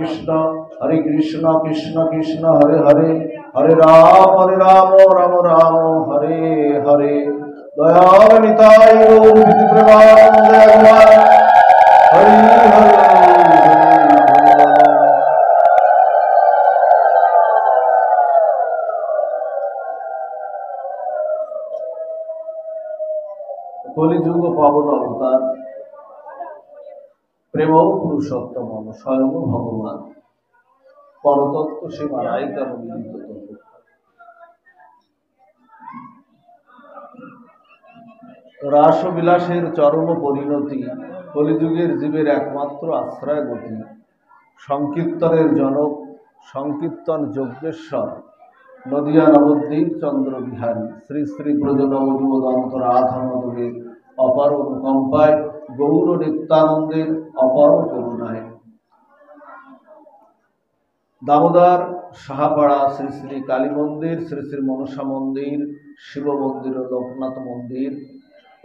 কৃষ্ণ কৃষ্ণ কৃষ্ণ হরে হরে হরে রাম রাম রাম হরে হরে দয়াল নিতাই গৌর প্রেমানন্দে ভগবান হরি হরে কলিযুগ পাবন অবতার প্রেম পুরুষোত্তম স্বয়ং ভগবান পরতত্ত্ব সীমা নায়িকা মিলিত রাসবিলাসের চরম পরিণতি কলিযুগের জীবের একমাত্র আশ্রয় গতি সংকীর্তনের জনক সংকীর্তন যজ্ঞেশ্বর নদিয়া নবদ্বীপ চন্দ্র বিহারী শ্রী শ্রী ব্রজনবযুবদন্ত রাধা মাধবের অপার অনুকম্পায় গৌর নিত্যানন্দের অপার করুণায় দামোদর সাহাপাড়া শ্রী শ্রী কালী মন্দির শ্রী শ্রী মনসা মন্দির শিব মন্দির ও লোকনাথ মন্দির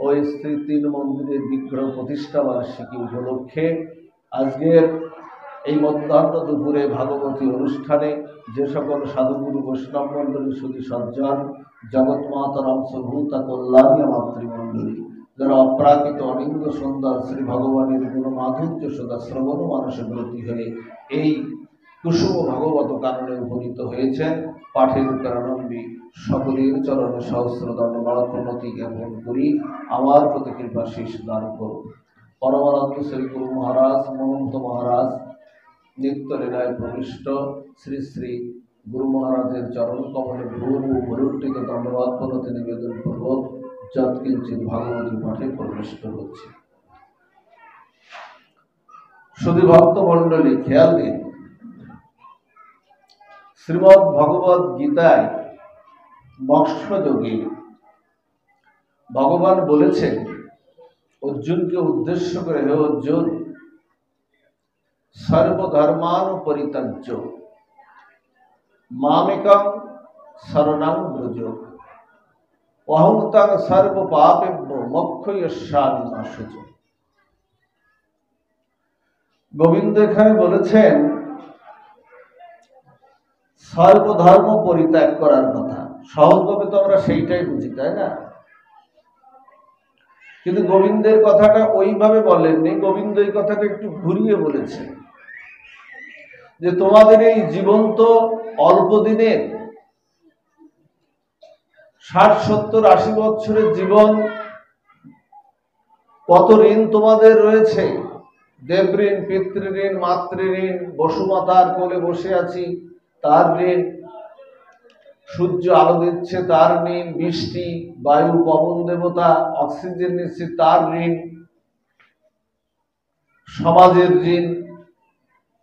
ও শ্রী তিন মন্দিরের বিগ্রহ প্রতিষ্ঠা বার্ষিকী উপলক্ষে আজকের এই মধ্যাহ্ন দুপুরে ভাগবতী অনুষ্ঠানে যে সকল সাধুগুরু বৈষ্ণব মণ্ডলী সুধী সজ্জন জগৎমাতার অংশভূতা কল্যাণী মাতৃমণ্ডলী যারা অপ্রাকৃত অনিন্দ সুন্দর শ্রী ভগবানের গুণ মাধুর্য সদা শ্রবণ মানুষে ব্রতী হয়ে এই কুসুম ভাগবত কারণে উপনীত হয়েছেন পাঠের কারণম্বী সকলের চরণে সহস্র দণ্ডবাদ প্রণতি জ্ঞাপন করি আমার প্রতি কৃপা শেষ দান করুন। পরমানন্দ শ্রী গুরু মহারাজ মহন্ত মহারাজ নিত্য লীলায় প্রবিষ্ট শ্রী শ্রী গুরু মহারাজের চরণ কমলে ভূমি ভরুষ্ঠিত দণ্ডবাদ প্রণতি নিবেদন পূর্বক যৎকিঞ্চিৎ ভাগবতী পাঠে প্রবিষ্ট হচ্ছে। শুধু ভক্ত মণ্ডলী খেয়াল দিন, শ্রীমদ্ ভগবদ গীতায় মৎস্যযোগে ভগবান বলেছেন অর্জুনকে উদ্দেশ্য করে, হে অর্জুন, সর্বধর্মান পরিত্যাজ্য মামেকং শরণং ব্রজ অহং তং সর্ব পাপেভ্যো মোক্ষয়িষ্যামি মা শুচি। গোবিন্দ এখানে বলেছেন সর্বধর্ম পরিত্যাগ করার কথা। সহজভাবে তো আমরা সেইটাই বুঝি, তাই না? কিন্তু গোবিন্দের কথাটা ওইভাবে বলেননি। গোবিন্দ এই কথাটা একটু ঘুরিয়ে বলেছে যে তোমাদের এই জীবন তো অল্প দিনের, 60-70-80 বছরের জীবন। কত ঋণ তোমাদের রয়েছে, দেবঋণ, পিতৃঋণ, মাতৃঋণ, বসুমাতার কোলে বসে আছি তার ঋণ, সূর্য আলো দিচ্ছে তার ঋণ, বৃষ্টি, বায়ু, পবন দেবতা অক্সিজেন নিচ্ছে তার ঋণ, সমাজের ঋণ,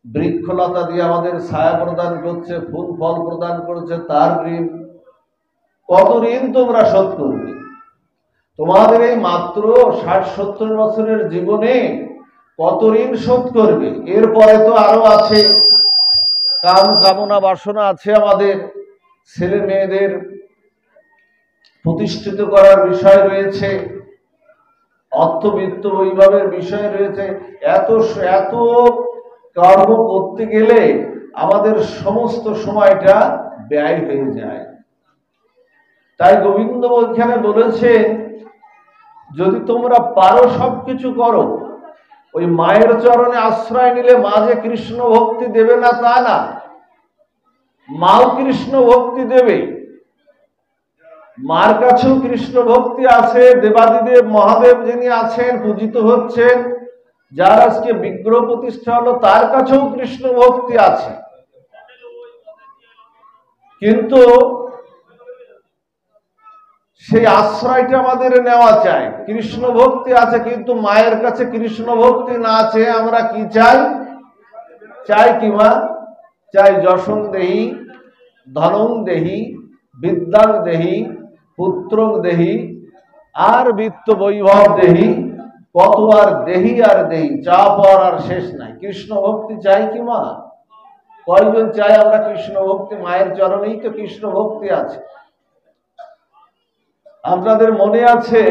বৃক্ষলতা দিয়ে আমাদের ছায়া প্রদান করছে, ফুল ফল প্রদান করছে তার ঋণ। কত ঋণ তোমরা শোধ করবে? তোমাদের এই মাত্র 60-70 বছরের জীবনে কত ঋণ শোধ করবে? এরপরে তো আরো আছে, কাম কামনা বাসনা আছে, আমাদের ছেলে মেয়েদের প্রতিষ্ঠিত করার বিষয় রয়েছে, অর্থবিত্ত বৈভবের বিষয় রয়েছে। এত এত কর্ম করতে গেলে আমাদের সমস্ত সময়টা ব্যয় হয়ে যায়। তাই গোবিন্দ এখানে বলেছেন যদি তোমরা পারো সবকিছু করো। ওই মায়ের চরণে আশ্রয় নিলে মা যে কৃষ্ণ ভক্তি দেবে না তা না, মাও কৃষ্ণ ভক্তি দেবে। মার কাছেও কৃষ্ণ ভক্তি আছে। দেবাদিদেব মহাদেব যিনি আছেন, পূজিত হচ্ছেন, যার আজকে বিগ্রহ প্রতিষ্ঠা হলো, তার কাছেও কৃষ্ণ ভক্তি আছে। কিন্তু সেই আশ্রয়টা আমাদের নেওয়া চাই। কৃষ্ণ ভক্তি আছে, কিন্তু মায়ের কাছে কৃষ্ণ ভক্তি না আছে। আমরা কি চাই? চাই কি মা? চাই যশং দেহি, ধনং দেহি, বিদ্যাং দেহি, পুত্রং দেহি, আর বিত্ত বৈভব দেহি, কত আর দেহি আর দেহি, চা পাওয়ার আর শেষ নাই। কৃষ্ণ ভক্তি চাই কি মা? কয়জন চাই আমরা কৃষ্ণ ভক্তি? মায়ের চরণেই তো কৃষ্ণ ভক্তি আছে। আপনাদের মনে আছে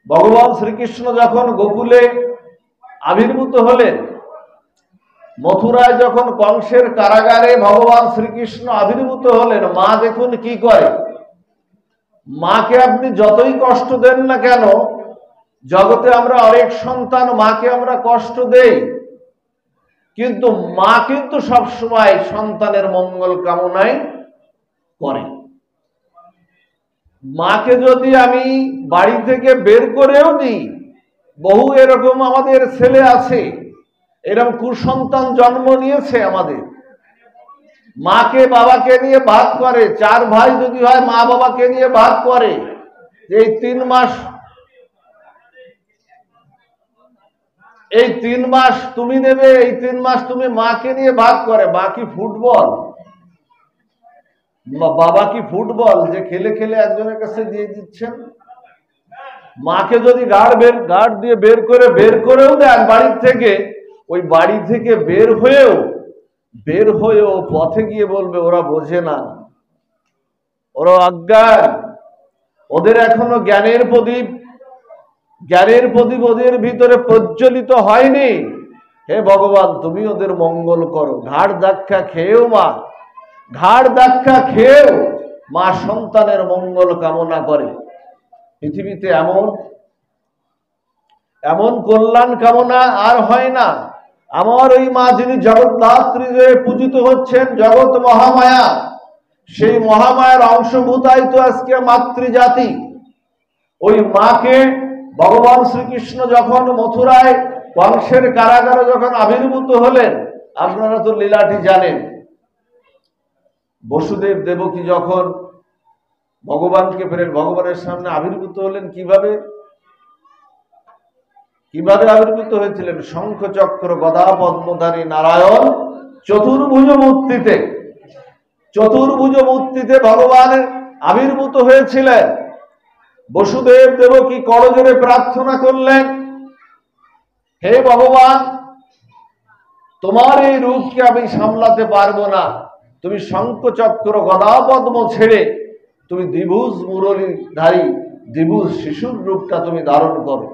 ভগবান শ্রীকৃষ্ণ যখন গোকুলে আবির্ভূত হলেন, মথুরায় যখন কংসের কারাগারে ভগবান শ্রীকৃষ্ণ আবির্ভূত হলেন, মা দেখুন কি করে। মাকে আপনি যতই কষ্ট দেন না কেন, জগতে আমরা অনেক সন্তান মাকে আমরা কষ্ট দেই, কিন্তু মা কিন্তু সবসময় সন্তানের মঙ্গল কামনাই করে। মাকে যদি আমি বাড়ি থেকে বের করেও দিই, বহু এরকম আমাদের ছেলে আছে, এরকম কুসন্তান জন্ম নিয়েছে আমাদের, মাকে বাবাকে নিয়ে ভাগ করে। 4 ভাই যদি হয়, মা বাবাকে নিয়ে ভাগ করে। এই 3 মাস তুমি নেবে, এই 3 মাস তুমি মাকে নিয়ে ভাগ করে। বাকি ফুটবল, বাবা কি ফুটবল যে খেলে খেলে একজনের কাছে দিয়ে দিচ্ছেন? মাকে যদি গার্ড দিয়ে বের করেও দেন বাড়ির থেকে, ওই বাড়ি থেকে বের হয়েও পথে গিয়ে বলবে ওরা বোঝে না, ওরা অজ্ঞান, ওদের এখনো জ্ঞানের প্রদীপ ওদের ভিতরে প্রজ্বলিত হয়নি। হে ভগবান, তুমি ওদের মঙ্গল করো। ঘাড় ধাক্কা খেয়েও মা সন্তানের মঙ্গল কামনা করে। পৃথিবীতে এমন কল্যাণ কামনা আর হয় না। আমার ওই মা যিনি জগদ্ধাত্রী পূজিত হচ্ছেন, জগৎ মহামায়া, সেই মহামায়ার অংশভূতাই তো আজকে মাতৃজাতি। ওই মাকে ভগবান শ্রীকৃষ্ণ যখন মথুরায় কংসের কারাগারে যখন আবির্ভূত হলেন, আপনারা তো লীলাটি জানেন। বসুদেব দেবকী যখন ভগবানকে ফেরেন, ভগবানের সামনে আবির্ভূত হলেন কিভাবে আবির্ভূত হয়েছিলেন? শঙ্খ চক্র গদা পদ্মধারী নারায়ণ চতুর্ভুজ মূর্তিতে ভগবান আবির্ভূত হয়েছিলেন। বসুদেব দেবকী করজোড়ে প্রার্থনা করলেন, হে ভগবান, তোমার এই রূপকে আমি সামলাতে পারবো না, তুমি শঙ্খ চক্র গদা পদ্ম ছেড়ে তুমি দ্বিভুজ মুরলীধারী দ্বিভুজ শিশুর রূপটা তুমি ধারণ করো।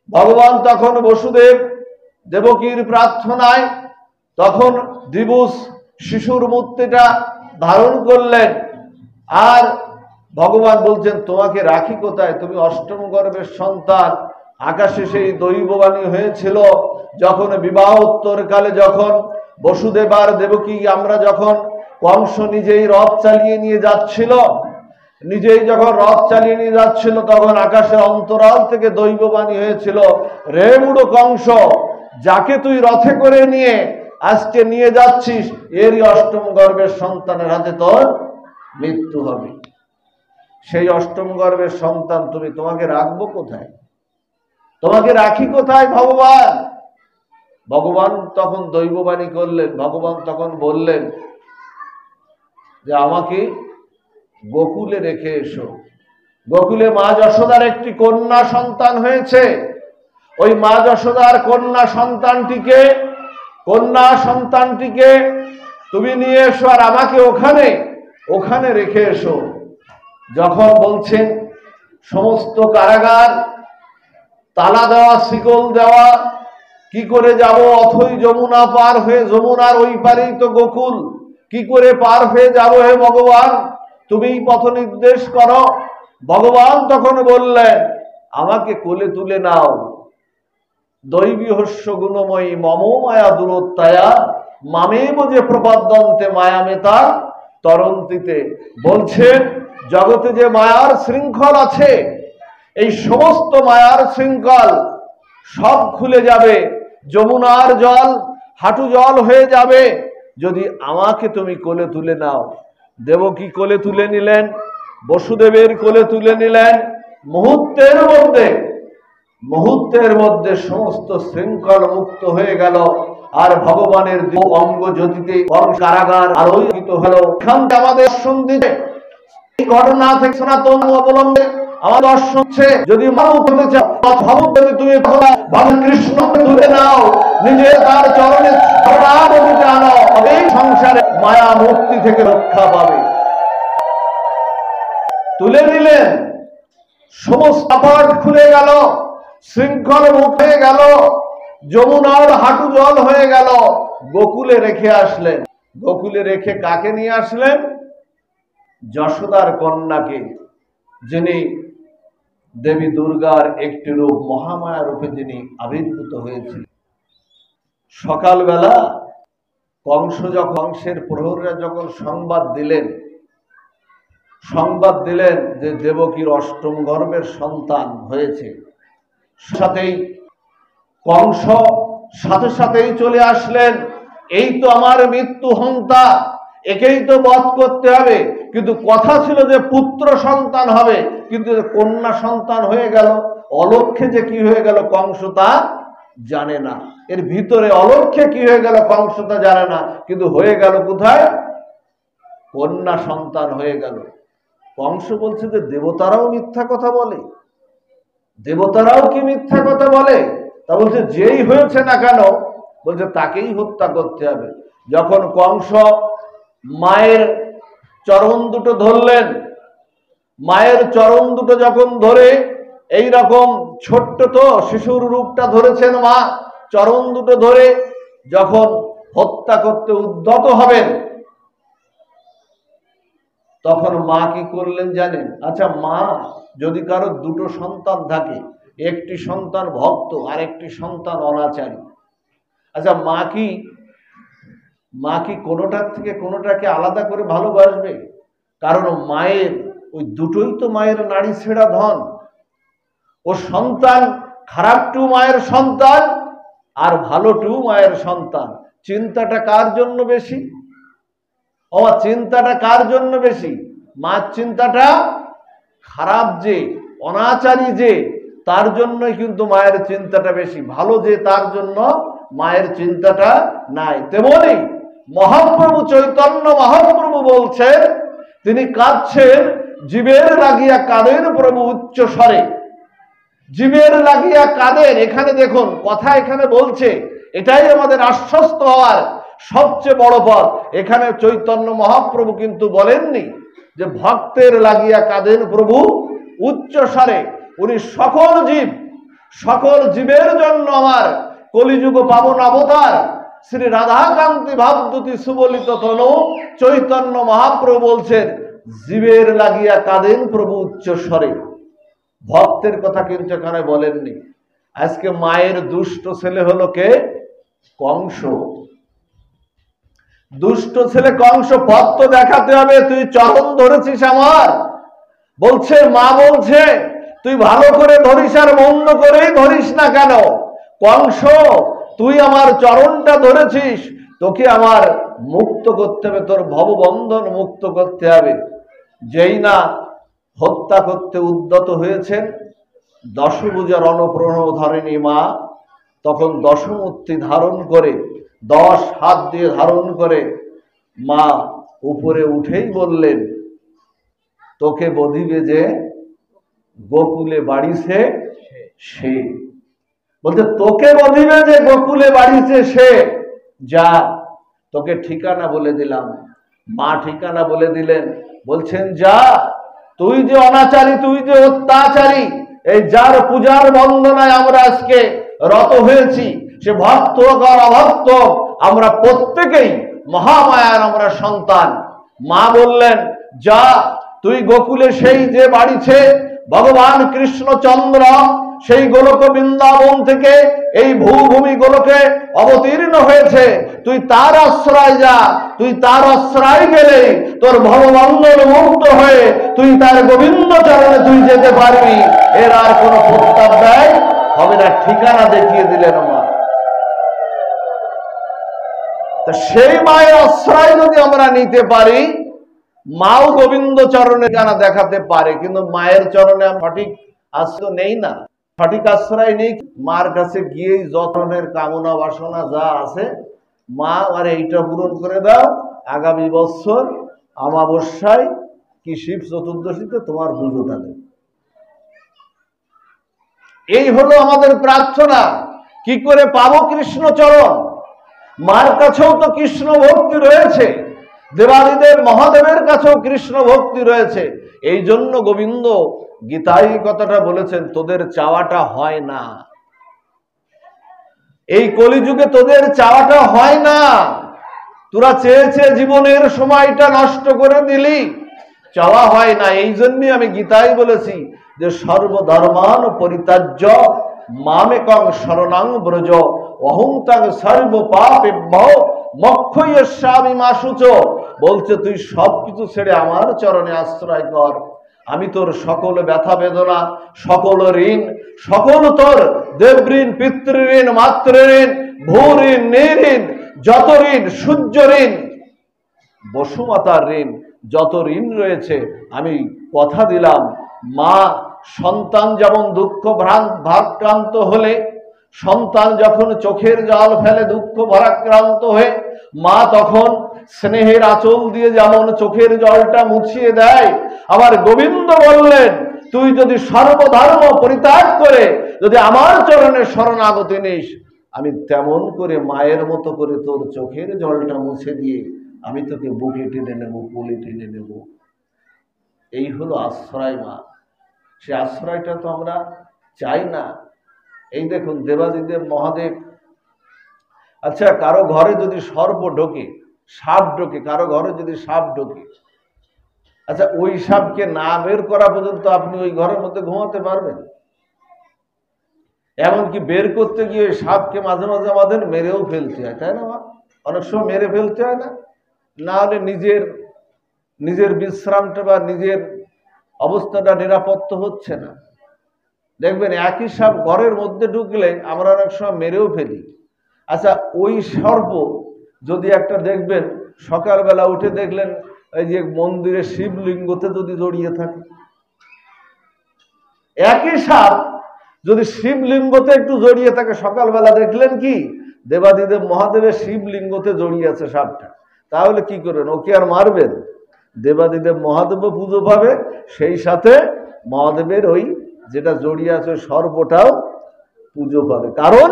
ভগবান তখন বসুদেব দেবকীর প্রার্থনায় তখন দ্বিভুজ শিশুর মূর্তিটা ধারণ করলেন। আর ভগবান বলছেন, তোমাকে রাখি কোথায়? তুমি অষ্টম গর্ভের সন্তান। আকাশে সেই দৈববাণী হয়েছিল যখন বিবাহোত্তর কালে, যখন বসুদেব আর দেবকী আমরা যখন কংস নিজেই রথ চালিয়ে নিয়ে যাচ্ছিল, তখন আকাশের অন্তরাল থেকে দৈববাণী হয়েছিল, রে বুড়ো কংস, যাকে তুই রথে করে নিয়ে আজকে নিয়ে যাচ্ছিস, এরই অষ্টম গর্ভের সন্তানের হাতে তোর মৃত্যু হবে। সেই অষ্টম গর্ভের সন্তান তোমাকে রাখবো কোথায়? তোমাকে রাখি কোথায় ভগবান? ভগবান তখন দৈববাণী করলেন। ভগবান তখন বললেন যে আমাকে গোকুলে রেখে এসো। গোকুলে মা যশোদার একটি কন্যা সন্তান হয়েছে। ওই মা যশোদার কন্যা সন্তানটিকে তুমি নিয়ে এসো, আর আমাকে ওখানে রেখে এসো। যখন বলছেন সমস্ত কারাগার তালা দেওয়া, শিকল দেওয়া, কি করে যাব? অথই যমুনা পার হয়ে, যমুনার ওই পারেই তো গোকুল, কি করে পার হয়ে যাব? হে ভগবান, তুমি পথ নির্দেশ করো। ভগবান তখন বললেন, আমাকে কোলে তুলে নাও। দৈবী হস্য গুণময়ী মম মায়া দূরত্বায়া মামেব যে প্রপদ্যন্তে মায়ামেতা তরন্তিতে। বলছেন জগতে যে মায়ার শৃঙ্খল আছে, এই সমস্ত মায়ার শৃঙ্খল সব খুলে যাবে। যমুনার জল হাঁটু জল হয়ে যাবে যদি আমাকে তুমি কোলে তুলে নাও। দেবকী কোলে তুলে নিলেন, বসুদেবের কোলে তুলে নিলেন। মুহূর্তের মধ্যে সমস্ত শৃঙ্খল মুক্ত হয়ে গেল। আর ভগবানের অঙ্গ জ্যোতিতে কারাগার আলোকিত হলো। এখান থেকে আমাদের দর্শন দিতে, এই ঘটনা থেকে সনাতন অবলম্বনে আমার দর্শন হচ্ছে, যদি মানুষ হতে চাও, যদি তুমি ভগবান কৃষ্ণকে তুলে নাও, নিজে তার চরণে শরণাগতিতে আনো, এই সংসারে মায়া মুক্তি থেকে রক্ষা পাবে। তুলে নিলেন, সমস্ত পাট খুলে গেল, শৃঙ্খল মুক্ত হয়ে গেল। যমুনার হাঁটু জল হয়ে গেল, গোকুলে রেখে আসলেন। গোকুলে রেখে কাকে নিয়ে আসলেন? যশোদার কন্যাকে, যিনি দেবী দুর্গার একটি রূপ, মহামায়া রূপে যিনি আবির্ভূত হয়েছিলেন। সকালবেলা কংসের প্রহরীরা যখন সংবাদ দিলেন যে দেবকীর অষ্টম গর্ভের সন্তান হয়েছে, কংস সাথে সাথেই চলে আসলেন। এই তো আমার মৃত্যু হন্তা, একেই তো বধ করতে হবে। কিন্তু কথা ছিল যে পুত্র সন্তান হবে, কিন্তু কন্যা সন্তান হয়ে গেল। অলক্ষ্যে যে কি হয়ে গেল কংস তা জানে না। এর ভিতরে অলক্ষ্যে কি হয়ে গেল কংস তা জানে না, কিন্তু হয়ে গেল কোথায়? কন্যা সন্তান হয়ে গেল। কংস বলছে যে দেবতারাও মিথ্যা কথা বলে, দেবতারাও কি মিথ্যা কথা বলে? তা বলছে যেই হয়েছে না কেন, বলছে তাকেই হত্যা করতে হবে। যখন কংস মায়ের চরণ দুটো ধরলেন, মায়ের চরণ দুটো যখন ধরে, এই রকম ছোট্ট তো শিশুর রূপটা ধরেছেন মা, চরণ দুটো ধরে যখন হত্যা করতে উদ্যত হবেন, তখন মা কি করলেন জানেন? আচ্ছা, মা যদি কারো দুটো সন্তান থাকে, একটি সন্তান ভক্ত আর একটি সন্তান অনাচারী, আচ্ছা মা কি কোনোটার থেকে কোনোটাকে আলাদা করে ভালোবাসবে? কারণ মায়ের ওই দুটোই তো মায়ের নাড়ি ছেঁড়া ধন। ও সন্তান খারাপটু মায়ের সন্তান আর ভালোটু মায়ের সন্তান, চিন্তাটা কার জন্য বেশি? চিন্তাটা কার জন্য বেশি? মার চিন্তাটা খারাপ যে, অনাচারী যে, তার জন্যই কিন্তু মায়ের চিন্তাটা বেশি। ভালো যে, তার জন্য মায়ের চিন্তাটা নাই। তেমনি মহাপ্রভু চৈতন্য মহাপ্রভু বলছেন, তিনি কাঁদছেন, জীবের লাগিয়া কাঁদেন প্রভু উচ্চ স্বরে। জীবের লাগিয়া কাঁদেন, এখানে দেখুন কথা এখানে বলছে, এটাই আমাদের আশ্বস্ত হওয়ার সবচেয়ে বড় পথ। এখানে চৈতন্য মহাপ্রভু কিন্তু বলেননি যে ভক্তের লাগিয়া কাঁদেন প্রভু উচ্চ স্বরে। উনি সকল জীবের জন্য আমার কলিযুগ পাবন অবতার শ্রী রাধাকান্তি ভাবদূতি সুবলিত তনু চৈতন্য মহাপ্রভু বলছেন, জীবের লাগিয়া কাঁদেন প্রভু উচ্চ স্বরে। ভক্তের কথা কিন্তু এখানে বলেননি। আজকে মায়ের দুষ্ট ছেলে হলো কে? কংস। দুষ্ট ছেলে কংস। পথ তো দেখাতে হবে, তুই চরণ ধরেছিস আমার। বলছে মা বলছে তুই ভালো করে ধরিস আর মন্দ করেই ধরিস না কেন, কংস তুই আমার চরণটা ধরেছিস, তোকে আমার মুক্ত করতে হবে, তোর ভববন্ধন মুক্ত করতে হবে। যেই না হত্যা করতে উদ্যত হয়েছেন দশভুজা রণপ্রণধারিণী মা, তখন দশমূর্তি ধারণ করে 10 হাত দিয়ে ধারণ করে মা উপরে উঠেই বললেন, তোকে বধিবে যে গোকুলে বাড়িছে সে। বলতে তোকে বধিবে যে গোকুলে বাড়িছে সে, যা তোকে ঠিকানা বলে দিলাম। মা ঠিকানা বলে দিলেন, বলছেন যা, তুই যে অনাচারী, তুই যে অত্যাচারী, এই যার পূজার বন্দনায় আমরা আজকে রত হয়েছি, সে ভক্ত হোক আর অভক্ত, আমরা প্রত্যেকেই মহামায়ার আমরা সন্তান। মা বললেন যা, তুই গোকুলে সেই যে বাড়িছে ভগবান কৃষ্ণচন্দ্র, সেই গোলক বৃন্দাবন থেকে এই ভূভূমি গোলকে অবতীর্ণ হয়েছে, তুই তার আশ্রয় যা। তুই তার আশ্রয় গেলে তোর ভববন্ধন মুক্ত হয়ে তুই তার গোবিন্দ চরণে তুই যেতে পারবি, এর আর কোনো প্রত্যাবর্তন হবে না। ঠিকানা দেখিয়ে দিলেন মা। তো সেই মায়ের আশ্রয় যদি আমরা নিতে পারি, মাও গোবিন্দ চরণে ঠিকানা দেখাতে পারে, কিন্তু মায়ের চরণে সঠিক আশ্রয় নেই না, সঠিক আশ্রয় নেই। মার কাছে গিয়েই যতনের কামনা বাসনা যা আছে, মা আর এইটা পূরণ করে দাও, আগামী বছর অমাবস্যায় কি শিব চতুর্দশীতে তোমার পুজোটা দেব। এই হলো আমাদের প্রার্থনা। কি করে পাবো কৃষ্ণ চরণ? মার কাছেও তো কৃষ্ণ ভক্তি রয়েছে, দেবাদিদেব মহাদেবের কাছেও কৃষ্ণ ভক্তি রয়েছে। এই জন্য গোবিন্দ গীতায় কথাটা বলেছেন, তোদের চাওয়াটা হয় না, এই কলিযুগে তোদের চাওয়াটা হয় না, তোরা চেয়েছে জীবনের সময়টা নষ্ট করে দিলি, চাওয়া হয় না। এই জন্যই আমি গীতায় বলেছি যে সর্বধর্মান পরিত্যাজ্য মামেকং শরণং ব্রজ অহং তং সর্ব পাপেভ্যো মোক্ষয়িষ্যামি মা শুচ। বলছে তুই সবকিছু ছেড়ে আমার চরণে আশ্রয় কর, আমি তোর সকল ব্যথা বেদনা, সকল ঋণ, সকল তোর দেবঋণ, পিতৃঋণ, মাতৃঋণ, ভূঋণ, নিঋণ, যত ঋণ, সূর্য ঋণ, বসুমাতার ঋণ, যত ঋণ রয়েছে আমি কথা দিলাম। মা সন্তান যেমন দুঃখ ভারাক্রান্ত হলে, সন্তান যখন চোখের জল ফেলে দুঃখ ভারাক্রান্ত হয়ে, মা তখন স্নেহের আঁচল দিয়ে যেমন চোখের জলটা মুছিয়ে দেয়, আবার গোবিন্দ বললেন তুই যদি সর্বধর্ম পরিত্যাগ করে যদি আমার চরণে শরণাগতি নিস, আমি তেমন করে মায়ের মতো করে তোর চোখের জলটা মুছে দিয়ে আমি তোকে বুকে টেনে নেব, কোলে টেনে নেব। এই হলো আশ্রয় মা। সে আশ্রয়টা তো আমরা চাই না। এই দেখুন দেবাদিদেব মহাদেব, আচ্ছা কারো ঘরে যদি সর্প ঢোকে, সাপ ঢোকে, কারো ঘরে যদি সাপ ঢোকে, আচ্ছা ওই সাপকে না বের করা পর্যন্ত আপনি ওই ঘরের মধ্যে ঘুমাতে পারবেন? এমনকি বের করতে গিয়ে ওই সাপকে মাঝে মাঝে আমাদের মেরেও ফেলতে হয়, তাই না? অনেক সময় মেরে ফেলতে হয় না, না হলে নিজের বিশ্রামটা বা নিজের অবস্থাটা নিরাপত্ত হচ্ছে না। দেখবেন একই সাপ ঘরের মধ্যে ঢুকলে আমরা অনেক সময় মেরেও ফেলি। আচ্ছা ওই সর্প যদি একটা দেখবেন সকালবেলা উঠে দেখলেন এই যে মন্দিরে শিবলিঙ্গতে যদি জড়িয়ে থাকে, একই সাপ যদি শিবলিঙ্গতে একটু জড়িয়ে থাকে, সকালবেলা দেখলেন কি দেবাদিদেব মহাদেবের শিবলিঙ্গতে জড়িয়ে আছে সাপটা, তাহলে কি করবেন? ওকে আর মারবেন? দেবাদিদেব মহাদেবও পুজো পাবে, সেই সাথে মহাদেবের ওই যেটা জড়িয়ে আছে সর্পটাও পুজো পাবে। কারণ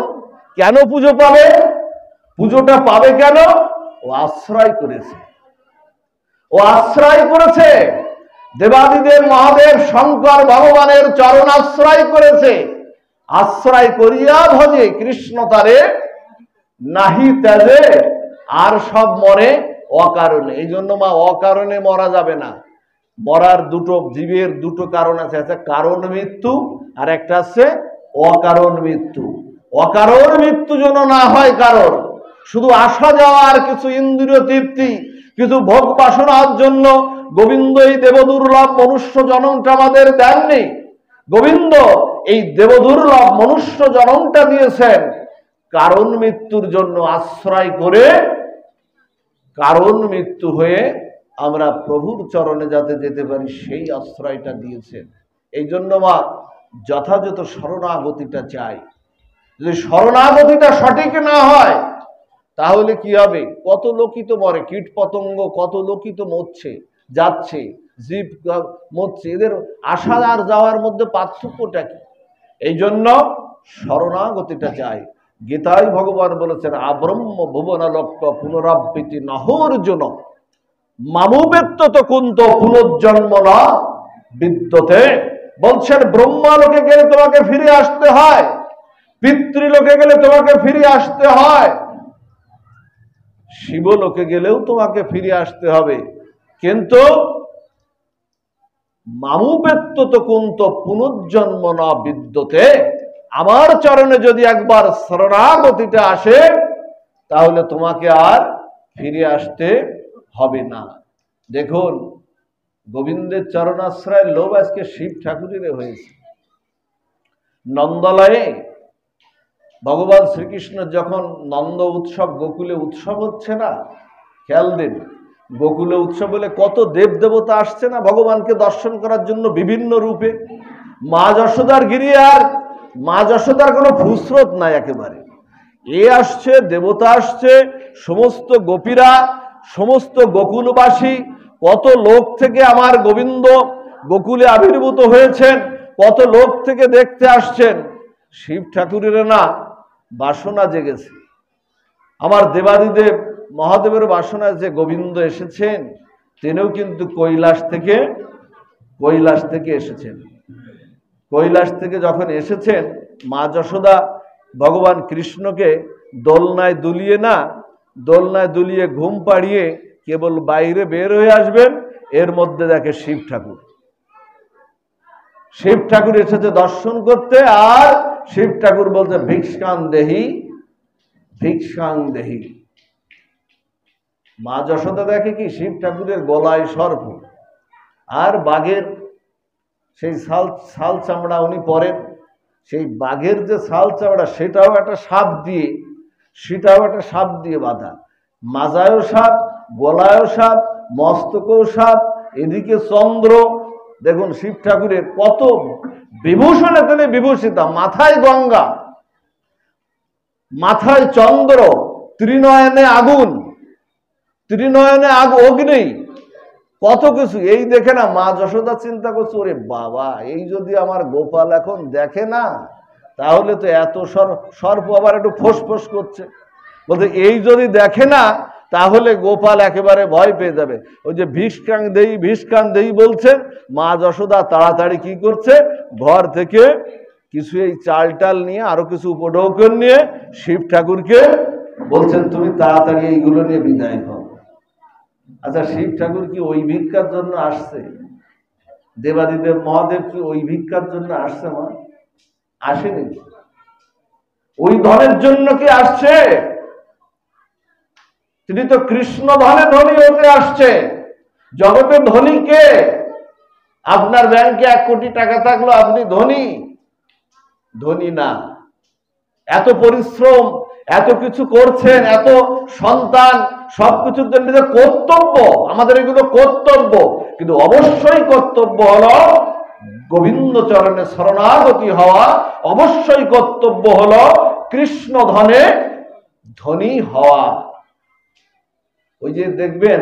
কেন পুজো পাবে? পুজোটা পাবে কেন? ও আশ্রয় করেছে, ও আশ্রয় করেছে। দেবাদিদেব মহাদেব শঙ্কর ভগবানের চরণ আশ্রয় করেছে, আশ্রয় করিয়া ভজে কৃষ্ণ তারে নাহি ত্যাজে, আর সব মরে অকারণে। এই জন্য মা অকারণে মরা যাবে না। মরার দুটো জীবের দুটো কারণ আছে, একটা কারণ মৃত্যু আর একটা আছে অকারণ মৃত্যু। অকারণ মৃত্যু যেন না হয় কারণ, শুধু আসা যাওয়ার কিছু ইন্দ্রিয় তৃপ্তি, কিছু ভোগ বাসনার জন্য গোবিন্দ এই দেবদুর্লভ মনুষ্য জনমটা আমাদের দেননি। গোবিন্দ এই দেবদুর্লভ মনুষ্য জনমটা দিয়েছেন কারণ মৃত্যুর জন্য, আশ্রয় করে কারণ মৃত্যু হয়ে আমরা প্রভুর চরণে যাতে যেতে পারি সেই আশ্রয়টা দিয়েছেন। এই জন্য মা যথাযথ শরণাগতিটা চাই। যদি শরণাগতিটা সঠিক না হয় তাহলে কি হবে? কত লোকই তো মরে, কীট পতঙ্গ কত লোকই তো মরছে, যাচ্ছে, জীব মরছে, এদের আসা আর যাওয়ার মধ্যে পার্থক্যটা কি? এই জন্য শরণাগতিটা চাই। গীতায় ভগবান বলেছেন আব্রহ্ম ভুবন লক্ষ্য পুনরাবৃত্তি নহর্জুন মামুবেত্তত কুন্ত পুনর্জন্ম না বিদ্যতে। বলছেন ব্রহ্মালোকে গেলে তোমাকে ফিরে আসতে হয়, পিতৃলোকে গেলে তোমাকে ফিরে আসতে হয়, শিবলোকে গেলেও তোমাকে ফিরে আসতে হবে, কিন্তু মামুবেত্তত কুন্ত পুনর্জন্ম না বিদ্যতে, আমার চরণে যদি একবার শরণাগতিটা আসে তাহলে তোমাকে আর ফিরে আসতে হবে না। দেখুন গোবিন্দের চরণাশ্রয়ের লোভ আজকে শিব ঠাকুরের হয়েছে। নন্দলায়ে ভগবান শ্রীকৃষ্ণ যখন নন্দ উৎসব, গোকুলে উৎসব হচ্ছে না, খেয়াল দিন, গোকুলে উৎসব বলে কত দেব দেবতা আসছে না ভগবানকে দর্শন করার জন্য বিভিন্ন রূপে। মা যশোদার গিরি আর মা যশোদার কোনো ফুসরত নাই একেবারে। এ আসছে, দেবতা আসছে, সমস্ত গোপীরা, সমস্ত গোকুলবাসী, কত লোক থেকে আমার গোবিন্দ গোকুলে আবির্ভূত হয়েছেন, কত লোক থেকে দেখতে আসছেন। শিব ঠাকুরের না বাসনা জেগেছে, আমার দেবাদিদেব মহাদেবের বাসনা যে গোবিন্দ এসেছেন, তিনিও কিন্তু কৈলাস থেকে এসেছেন। কৈলাস থেকে যখন এসেছেন মা যশোদা ভগবান কৃষ্ণকে দোলনায় দুলিয়ে না, দোলনায় দুলিয়ে ঘুম পাড়িয়ে কেবল বাইরে বের হয়ে আসবেন, এর মধ্যে দেখে শিব ঠাকুর। শিব ঠাকুর এসেছে দর্শন করতে, আর শিব ঠাকুর বলছে ভিক্ষাং দেহি, ভিক্ষাং দেহি। মা যশোদা দেখে কি শিব ঠাকুরের গলায় সর্প, আর বাঘের সেই শাল চামড়া উনি পরেন, সেই বাঘের যে শাল চামড়া সেটাও একটা সাপ দিয়ে বাঁধা। মাজায়ও সাপ, গলায়ও সাপ, মস্তকেও সাপ, এদিকে চন্দ্র। দেখুন শিব ঠাকুরের কত বিভূষণে তিনি বিভূষিতা। মাথায় গঙ্গা, মাথায় চন্দ্র, ত্রিনয়নে আগুন, ত্রিনয়নে অগ্নি, কত কিছু। এই দেখে না মা যশোদা চিন্তা করছে, ওরে বাবা, এই যদি আমার গোপাল এখন দেখে না, তাহলে তো এত সর্প আবার একটু ফোঁস করছে। বলতে এই যদি দেখে না, তাহলে গোপাল একেবারে ভয় পেয়ে যাবে। ওই যে ভিক্ষাং দেহি বলছেন, মা যশোদা তাড়াতাড়ি কি করছে, ঘর থেকে কিছু এই চাল টাল নিয়ে, আরো কিছু উপঢৌকন নিয়ে শিব ঠাকুরকে বলছেন তুমি তাড়াতাড়ি এইগুলো নিয়ে বিদায় হও। আচ্ছা, শিব ঠাকুর কি ওই ভিক্ষার জন্য আসছে? দেবাদিদেব মহাদেব কি ওই ভিক্ষার জন্য আসছে? মা আসেনি। ওই ধনের জন্য কি আসছে? তিনি তো কৃষ্ণ ধনে ধনী হতে আসছে। জগতে ধনী কে? আপনার ব্যাংকে 1 কোটি টাকা থাকলো আপনি ধনী? ধনী না। এত পরিশ্রম, এত কিছু করছেন, এত সন্তান, সবকিছুর জন্য কর্তব্য, আমাদের এগুলো কর্তব্য। কিন্তু অবশ্যই কর্তব্য হলো গোবিন্দ চরণে শরণাগতি হওয়া, অবশ্যই কর্তব্য হলো কৃষ্ণ ধনে ধনী হওয়া। ওই যে দেখবেন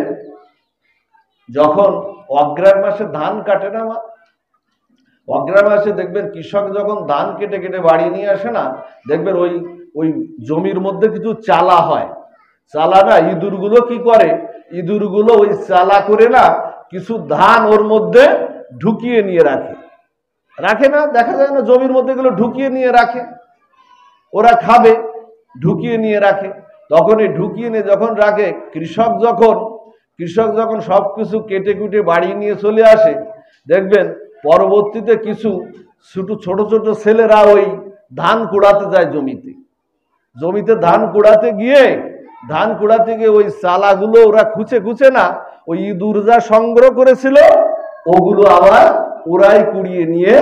যখন অগ্রাণ মাসে ধান কাটে না মা, অগ্রাণ মাসে দেখবেন কৃষক যখন ধান কেটে কেটে বাড়ি নিয়ে আসে না, দেখবেন ওই জমির মধ্যে কিছু চালা হয়। চালা না, ইঁদুরগুলো কি করে, ইঁদুরগুলো ওই চালা করে না কিছু ধান ওর মধ্যে ঢুকিয়ে নিয়ে রাখে না, দেখা যায় না জমির মধ্যে গুলো ঢুকিয়ে নিয়ে রাখে, ওরা খাবে, ঢুকিয়ে নিয়ে রাখে। তখন এই ঢুকিয়ে নিয়ে যখন রাখে, কৃষক যখন সবকিছু কেটে কুটে বাড়ি নিয়ে চলে আসে, দেখবেন পরবর্তীতে কিছু ছোট ছোট ছেলেরা ওই ধান কুড়াতে যায় জমিতে ধান কুড়াতে গিয়ে ওই চালাগুলো ওরা খুঁচে না, ওই ইঁদুর যা সংগ্রহ করেছিল ওগুলো আবার ওরাই কুড়িয়ে নিয়ে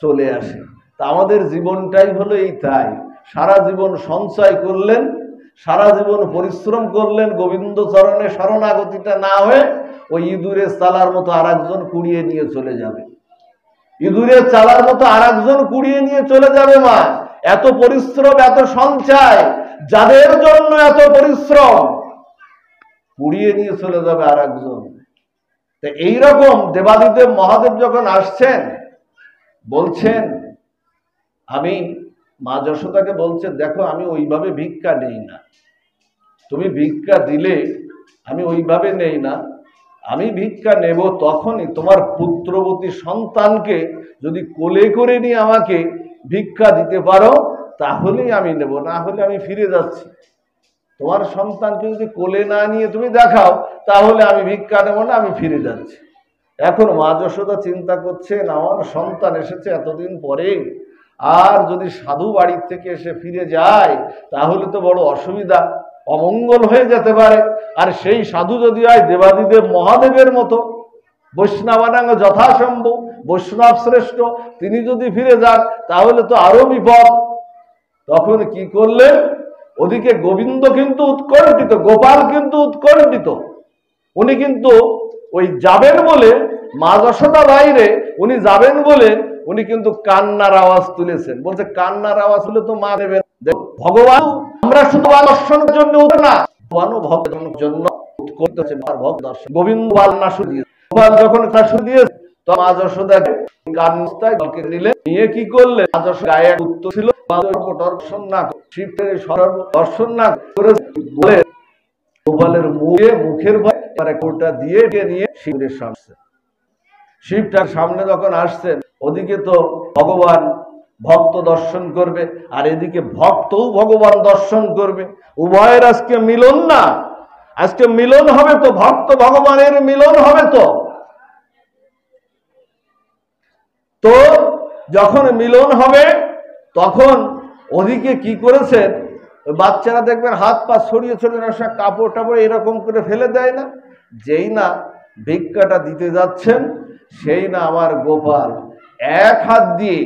চলে আসে। তা আমাদের জীবনটাই হলো এই তাই, সারা জীবন সঞ্চয় করলেন, সারা জীবন পরিশ্রম করলেন, গোবিন্দ চরণে শরণাগতিটা না হয়ে ওই ইঁদুরের চালার মতো আরেকজন কুড়িয়ে নিয়ে চলে যাবে, ইঁদুরের চালার মতো আরেকজন কুড়িয়ে নিয়ে চলে যাবে। মা এত পরিশ্রম, এত সঞ্চয়, যাদের জন্য এত পরিশ্রম, কুড়িয়ে নিয়ে চলে যাবে আরেকজন। তো এইরকম দেবাদিদেব মহাদেব যখন আসছেন, বলছেন, আমি মা যশোদাকে বলছে, দেখো আমি ওইভাবে ভিক্ষা নেই না, তুমি ভিক্ষা দিলে আমি ওইভাবে নেই না, আমি ভিক্ষা নেব তখনই তোমার পুত্রবতী সন্তানকে যদি কোলে করে নিয়ে আমাকে ভিক্ষা দিতে পারো, তাহলেই আমি নেব, না হলে আমি ফিরে যাচ্ছি। তোমার সন্তানকে যদি কোলে না নিয়ে তুমি দেখাও, তাহলে আমি ভিক্ষা নেব না, আমি ফিরে যাচ্ছি। এখন মা যশোদা চিন্তা করছেন, আমার সন্তান এসেছে এতদিন পরে, আর যদি সাধু বাড়ির থেকে এসে ফিরে যায়, তাহলে তো বড় অসুবিধা, অমঙ্গল হয়ে যেতে পারে। আর সেই সাধু যদি হয় দেবাদিদেব মহাদেবের মতো, বৈষ্ণবানাঙ্গ যথাসম্ভব, বৈষ্ণব শ্রেষ্ঠ, তিনি যদি ফিরে যান তাহলে তো আরো বিপদ। তখন কি করলেন, ওদিকে গোবিন্দ কিন্তু উৎকণ্ঠিত, গোপাল কিন্তু উৎকণ্ঠিত, উনি কিন্তু ওই যাবেন বলে, মা যশোদা বাইরে, উনি যাবেন বলে উনি কিন্তু কান্নার আওয়াজ তুলেছেন। বলছে কান্নার আওয়াজ হলে তো মা দেবেন। ভগবান আমরা শুধু দর্শনের জন্য না, ভগবানও ভক্তের জন্য উৎকণ্ঠিত হচ্ছেন, ভক্ত দর্শন। গোবিন্দ কান্না শুরু দিয়েছে, গোপাল যখন কান্না শুরু দিয়েছে, তো মা যশোদাকে কান্নায় দলকে নিলে, নিয়ে কি করলে, মা যশোদা গায়ে উত্তর ছিল, দর্শন না শিবের দর্শন না করে বলে গোপালের মুখের ভয় কোটা দিয়ে নিয়ে শিবের সামনে, শিবটার সামনে যখন আসছেন, ওদিকে তো ভগবান ভক্ত দর্শন করবে, আর এদিকে ভক্তও ভগবান দর্শন করবে। উভয়ের আজকে মিলন না, আজকে মিলন হবে তো, ভক্ত ভগবানের মিলন হবে তো। তো যখন মিলন হবে তখন ওদিকে কি করেছেন, বাচ্চারা দেখবেন হাত পা ছড়িয়ে ছড়িয়ে সব কাপড় টাপড় এরকম করে ফেলে দেয় না, যেই না ভিক্ষাটা দিতে যাচ্ছেন সেই না আমার গোপাল এক হাত দিয়ে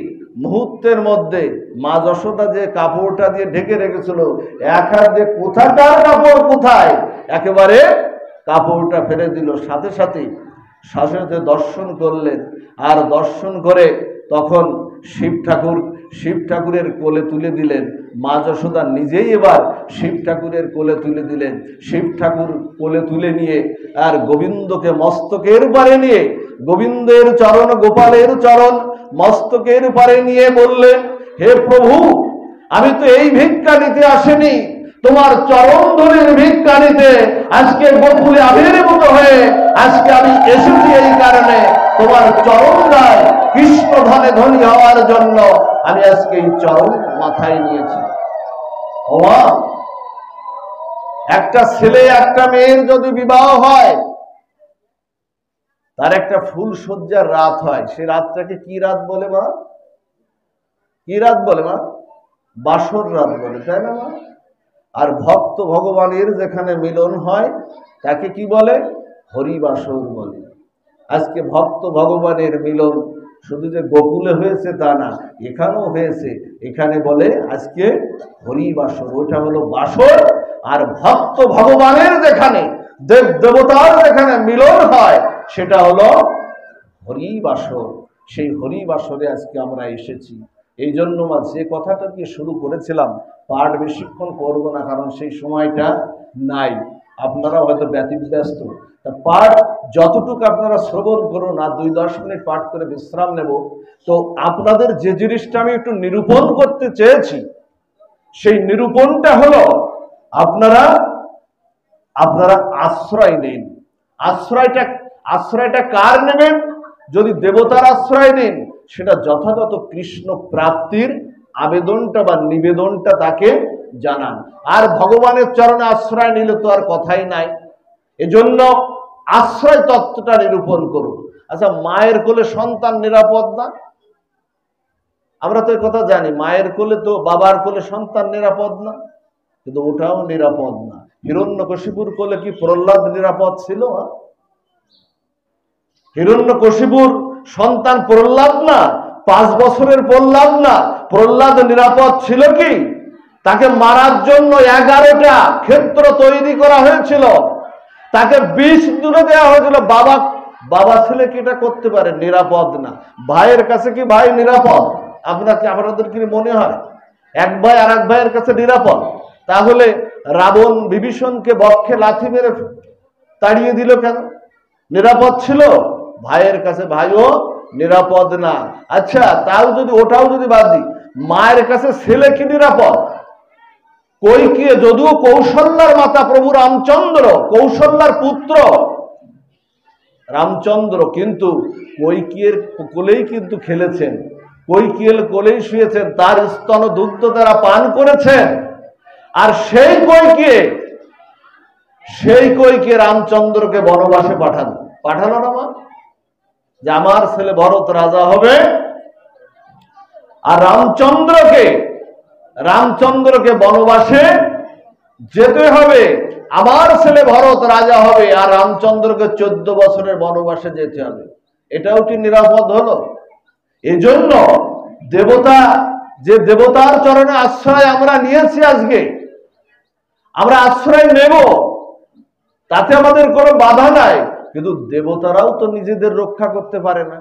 মুহূর্তের মধ্যে মা যশোদা যে কাপড়টা দিয়ে ঢেকে রেখেছিল এক হাত দিয়ে কোথাকার কাপড় কোথায় একেবারে কাপড়টা ফেলে দিল। সাথে সাথে শাশুড়িতে দর্শন করলেন, আর দর্শন করে তখন শিব ঠাকুরের কোলে তুলে দিলেন। মা যশোদা নিজেই এবার শিব ঠাকুরের কোলে তুলে দিলেন। শিব ঠাকুর কোলে তুলে নিয়ে আর গোবিন্দকে মস্তকের পারে নিয়ে, গোবিন্দের চরণ গোপালের চরণ মস্তকের পারে নিয়ে বললেন, হে প্রভু, আমি তো এই ভিক্ষা নিতে আসিনি, তোমার চরণ ধরির ভিক্ষা নিতে। আজকে গোকুলে আবির্ভূত হয়ে আজকে আমি এসেছি এই কারণে, তোমার চরণ গায় কৃষ্ণ ধনে ধনী হওয়ার জন্য আমি আজকে এই চরণ মাথায় নিয়েছি। একটা ছেলে একটা মেয়ের যদি বিবাহ হয়, তার একটা ফুল সজ্জার রাত হয়, সে রাতটাকে কি রাত বলে মা? কি রাত বলে মা? বাসর রাত বলে, তাই না মা? আর ভক্ত ভগবানের যেখানে মিলন হয় তাকে কি বলে? হরিবাসর বলে। আজকে ভক্ত ভগবানের মিলন শুধু যে গোকুলে হয়েছে তা না, এখানেও হয়েছে। এখানে বলে আজকে হরিবাসর, ওটা হলো বাসর। আর ভক্ত ভগবানের যেখানে, দেব দেবতার যেখানে মিলন হয় সেটা হলো হরিবাসর। সেই হরিবাসরে আজকে আমরা এসেছি। এই জন্য মা যে কথাটা দিয়ে শুরু করেছিলাম, পাঠ বেশিক্ষণ করবো না, কারণ সেই সময়টা নাই, আপনারা হয়তো ব্যতিব্যস্ত। তা পাঠ যতটুকু আপনারা শ্রবণ করুন, আর 2-10 মিনিট পাঠ করে বিশ্রাম নেব। তো আপনাদের যে জিনিসটা আমি একটু নিরূপণ করতে চেয়েছি, সেই নিরূপণটা হলো আপনারা আশ্রয় নিন। আশ্রয়টা কার নেবেন? যদি দেবতার আশ্রয় নিন, সেটা যথাযথ কৃষ্ণ প্রাপ্তির আবেদনটা বা নিবেদনটা তাকে জানান। আর ভগবানের চরণে আশ্রয় নিলে তো আর কথাই নাই। এজন্য আশ্রয় তত্ত্বটা নিরূপণ করুন। আচ্ছা, মায়ের কোলে সন্তান নিরাপদ না? আমরা তো এই কথা জানি, মায়ের কোলে তো, বাবার কোলে সন্তান নিরাপদ না, কিন্তু ওটাও নিরাপদ না। হিরণ্যকশিপুর কোলে কি প্রহ্লাদ নিরাপদ ছিল? হিরণ্যকশিপুর সন্তান প্রহ্লাদ না? 5 বছরের প্রহ্লাদ না? প্রহ্লাদ নিরাপদ ছিল কি? তাকে মারার জন্য 11টা ক্ষেত্র তৈরি করা হয়েছিল, তাকে বিষ দূরে দেওয়া হয়েছিল। বাবা ছেলে কি এটা করতে পারে? নিরাপদ না। ভাইয়ের কাছে কি ভাই নিরাপদ? আপনাদের কি মনে হয় এক ভাই আর এক ভাইয়ের কাছে নিরাপদ? তাহলে রাবণ বিভীষণকে বক্ষে লাথি মেরে তাড়িয়ে দিল কেন? নিরাপদ ছিল? ভাইয়ের কাছে ভাইও নিরাপদ না। আচ্ছা, ওটাও যদি বাদ দিই, মায়ের কাছে ছেলে কি নিরাপদ? কৈকেয়ী, যদিও কৌশল্যার মাতা প্রভু রামচন্দ্র, কৌশল্যার পুত্র রামচন্দ্র, কিন্তু কৈকেয়ীর কোলেই কিন্তু খেলেছেন, কৈকেয়ীর কোলেই শুয়েছেন, তার স্তন দুগ্ধ তারা পান করেছেন। আর সেই কৈকেয়ী রামচন্দ্রকে বনবাসে পাঠালো না মা? যে আমার ছেলে ভরত রাজা হবে, আর রামচন্দ্রকে বনবাসে যেতে হবে, আমার ছেলে ভরত রাজা হবে, আর রামচন্দ্রকে 14 বছরের বনবাসে যেতে হবে। এটাও কি নিরাপদ হলো? এজন্য দেবতার চরণে আশ্রয় আমরা নিয়েছি, আজকে আমরা আশ্রয় নেব, তাতে আমাদের কোনো বাধা নাই। কিন্তু দেবতারাও তো নিজেদের রক্ষা করতে পারে না।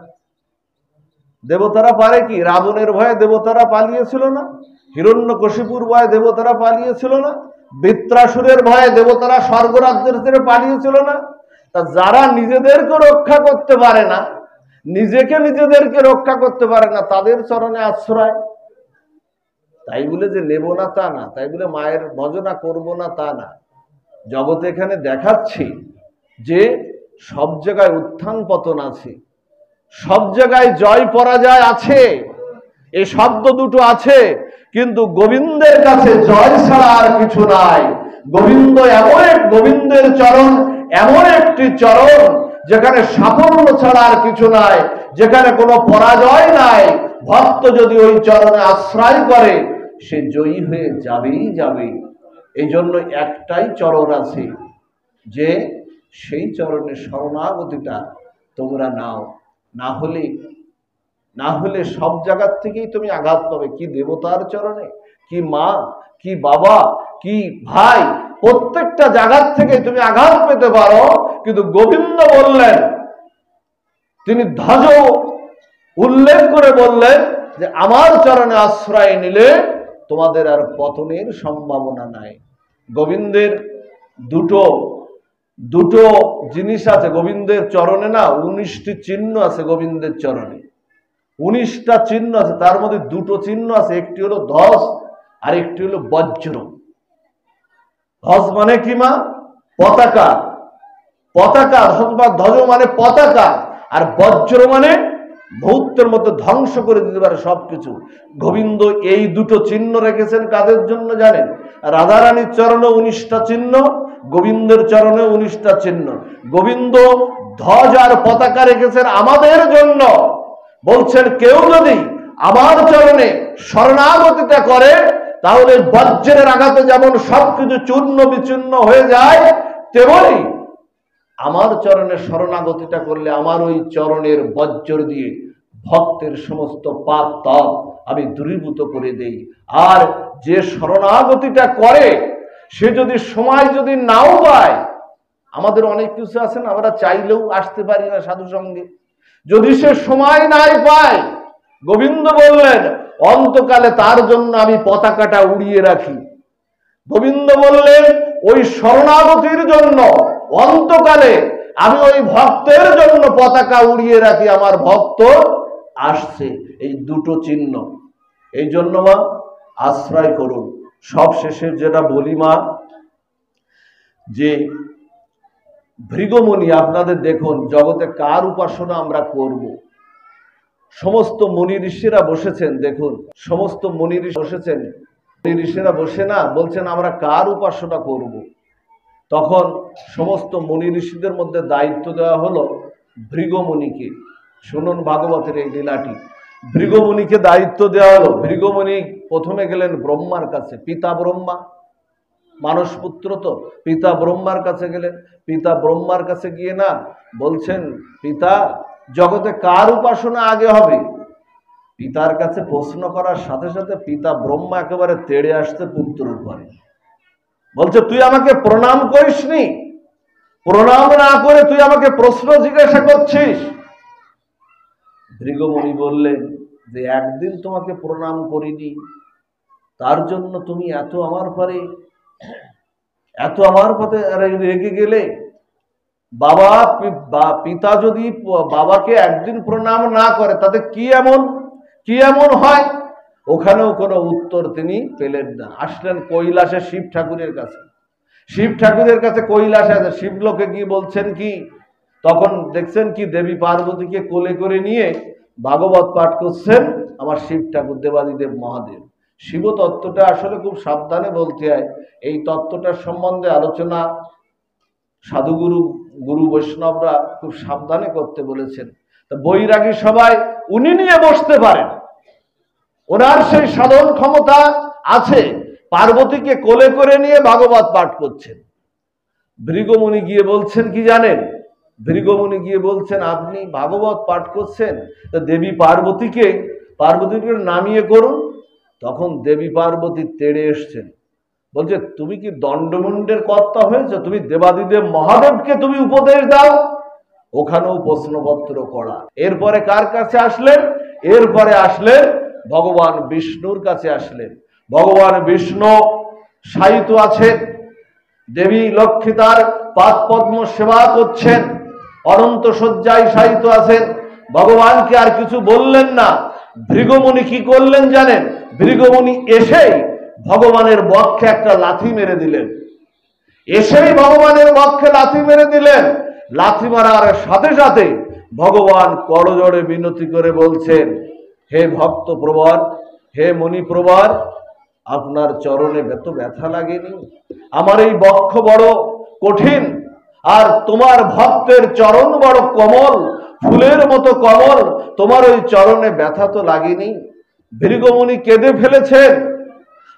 দেবতারা পারে কি? রাবণের ভয়ে দেবতারা পালিয়েছিল না? হিরণ্যকশিপুর ভয়ে দেবতারা পালিয়েছিল না? বৃত্রাসুরের ভয়ে দেবতারা স্বর্গরাজ্যের ছেড়ে পালিয়েছিল না? তা যারা নিজেদেরকে রক্ষা করতে পারে না, নিজেদেরকে রক্ষা করতে পারে না, তাদের চরণে আশ্রয়। তাই বলে যে নেব না তা না, তাই বলে মায়ের ভজনা করব না তা না। জগতে এখানে দেখাচ্ছি যে সব জায়গায় উত্থান পতন আছে, সব জায়গায় জয় পরাজয় আছে। এই শব্দ দুটো আছে, কিন্তু গোবিন্দের কাছে জয় ছাড়া আর কিছু নাই। গোবিন্দ গোবিন্দের চরণ এমন একটি চরণ যেখানে সাফল্য ছাড়া আর কিছু নাই, যেখানে কোনো পরাজয় নাই। ভক্ত যদি ওই চরণে আশ্রয় করে সে জয়ী হয়ে যাবেই যাবে। এই জন্য একটাই চরণ আছে, যে সেই চরণে শরণাগতিটা তোমরা নাও, না হলে সব জায়গার থেকেই তুমি আঘাত পাবে। কি দেবতার চরণে, কি মা, কি বাবা, কি ভাই, প্রত্যেকটা জায়গার থেকে তুমি আঘাত পেতে পারো। কিন্তু গোবিন্দ বললেন, তিনি ধ্বজ উল্লেখ করে বললেন যে আমার চরণে আশ্রয় নিলে তোমাদের আর পতনের সম্ভাবনা নাই। গোবিন্দের দুটো জিনিস আছে গোবিন্দের চরণে, না 19টি চিহ্ন আছে গোবিন্দের চরণে, 19টা চিহ্ন আছে। তার মধ্যে দুটো চিহ্ন আছে, একটি হলো ধ্বজ আর একটি হলো বজ্র। ধ্বজ মানে কি মা? পতাকা। পতাকা, ধ্বজ মানে পতাকা, আর বজ্র মানে মুহূর্তের মধ্যে ধ্বংস করে দিতে পারে সবকিছু। গোবিন্দ এই দুটো চিহ্ন রেখেছেন কাদের জন্য জানেন? রাধারানীর চরণে 19টা চিহ্ন, গোবিন্দের চরণে 19টা চিহ্ন। গোবিন্দ ধ্বজ আর পতাকা রেখেছেন আমাদের জন্য। বলছেন কেউ যদি আমার চরণে শরণাগতিটা করে তাহলে বজ্রের আঘাতে যেমন সবকিছু চূর্ণ বিচূর্ণ হয়ে যায়, তেমনি আমার চরণে শরণাগতিটা করলে আমার ওই চরণের বজ্র দিয়ে ভক্তের সমস্ত পাপ তাপ আমি দূরীভূত করে দেই। আর যে শরণাগতিটা করে সে যদি সময় যদি নাও পায়, আমাদের অনেক কিছু আছে না, আমরা চাইলেও আসতে পারি না সাধু সঙ্গে, যদি সে সময় নাই পায়, গোবিন্দ বললেন অন্তকালে তার জন্য আমি পতাকাটা উড়িয়ে রাখি। গোবিন্দ বললেন ওই শরণাগতির জন্য অন্তকালে আমি ওই ভক্তের জন্য পতাকা উড়িয়ে রাখি, আমার ভক্ত আসছে। এই দুটো চিহ্ন, এই জন্য মা আশ্রয় করুন। সব শেষে যেটা বলি মা, যে ভৃগমণি, আপনাদের দেখুন জগতে কার উপাসনা আমরা করব। সমস্ত মুনি ঋষিরা বসেছেন, দেখুন সমস্ত মুনি ঋষি বসেছেন, মুনি ঋষিরা বসে না বলছেন আমরা কার উপাসনা করব। তখন সমস্ত মুনি ঋষিদের মধ্যে দায়িত্ব দেওয়া হলো ভৃগমণিকে। শুনুন ভাগবতের এই লীলাটি। ভৃগমণিকে দায়িত্ব দেওয়া হলো। ভৃগমণি প্রথমে গেলেন ব্রহ্মার কাছে, পিতা ব্রহ্মা, মানস পুত্র তো, পিতা ব্রহ্মার কাছে গেলেন। পিতা ব্রহ্মার কাছে গিয়ে না বলছেন, পিতা জগতে কার উপাসনা আগে হবে? পিতার কাছে প্রশ্ন করার সাথে সাথে পিতা ব্রহ্মা একেবারে তেড়ে আসতে পুত্রের উপরে, বলছে তুই আমাকে প্রণাম করিসনি, প্রণাম না করে তুই আমাকে প্রশ্ন জিজ্ঞাসা করছিস। ভৃগমণি বললেন যে একদিন তোমাকে প্রণাম করিনি, তার জন্য তুমি এত আমার পথে রেগে গেলে? বাবা পিতা যদি বাবাকে একদিন প্রণাম না করে তাতে কি এমন হয়? ওখানেও কোনো উত্তর তিনি পেলেন না। আসলেন কৈলাসে শিব ঠাকুরের কাছে। শিব ঠাকুরের কাছে কৈলাসে আছে, শিবলোকে গিয়ে বলছেন কি, তখন দেখছেন কি দেবী পার্বতীকে কোলে করে নিয়ে ভাগবত পাঠ করছেন আমার শিব ঠাকুর, দেবাদিদেব মহাদেব। শিব তত্ত্বটা আসলে খুব সাবধানে বলতে হয়। এই তত্ত্বটার সম্বন্ধে আলোচনা গুরু বৈষ্ণবরা খুব সাবধানে করতে বলেছেন। বৈরাগী সবাই উনি নিয়ে বসতে পারেন, ওনার সেই সাধন ক্ষমতা আছে। পার্বতীকে কোলে করে নিয়ে ভাগবত পাঠ করছেন। ভৃগমণি গিয়ে বলছেন কি জানেন? ভৃগমণি গিয়ে বলছেন আপনি ভাগবত পাঠ করছেন, তা দেবী পার্বতীকে নামিয়ে করুন। তখন দেবী পার্বতী তেড়ে এসছেন, বলছে তুমি কি দণ্ডমুণ্ডের কর্তা হয়েছে? তুমি দেবাদিদেব মহাদেবকে তুমি উপদেশ দাও। ওখানেও প্রশ্নপত্র করা। এরপরে কার কাছে আসলেন? এরপরে আসলেন ভগবান বিষ্ণুর কাছে আসলেন। ভগবান বিষ্ণু শায়িত আছেন, দেবী লক্ষ্মী তার পাদ পদ্ম সেবা করছেন, অনন্ত শয্যায় শায়িত আছেন। ভগবানকে আর কিছু বললেন না। ভৃগমণি কি করলেন জানেন? ভৃগমণি এসেই ভগবানের বক্ষে একটা লাথি মেরে দিলেন। লাথি মারার সাথে সাথে ভগবান করজোড়ে বিনতি করে বলছেন, হে ভক্ত প্রবর, হে মুনি প্রবর, আপনার চরণে ব্যথা লাগেনি? আমার এই বক্ষ বড় কঠিন, আর তোমার ভক্তের চরণ বড় কমল, ফুলের মতো কমল, তোমার ওই চরণে ব্যথা তো লাগেনি? ভৃগুমুনি কেঁদে ফেলেছেন,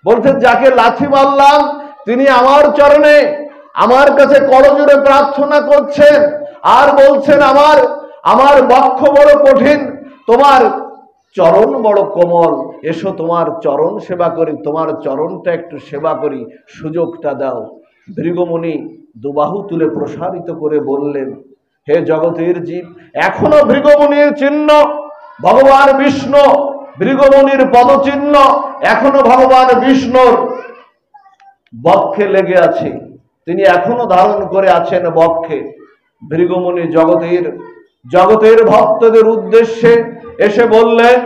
বলছেন যাকে লাথি মারলাম তিনি আমার চরণে আমার কাছে করজোড়ে প্রার্থনা করছেন, আর বলছেন আমার বক্ষ বড় কঠিন, তোমার চরণ বড় কোমল, এসো তোমার চরণ সেবা করি, তোমার চরণটা একটু সেবা করি, সুযোগটা দাও। ভৃগুমুনি দুবাহু তুলে প্রসারিত করে বললেন, হে জগতের জীব, এখনো ভৃগুমুনির চিহ্ন ভগবান বিষ্ণু, ভৃগুমুনির পদচিহ্ন এখনো ভগবান বিষ্ণুর বক্ষে লেগে আছে, তিনি এখনো ধারণ করে আছেন বক্ষে। ভৃগুমুনি জগতের ভক্তদের উদ্দেশ্যে এসে বললেন,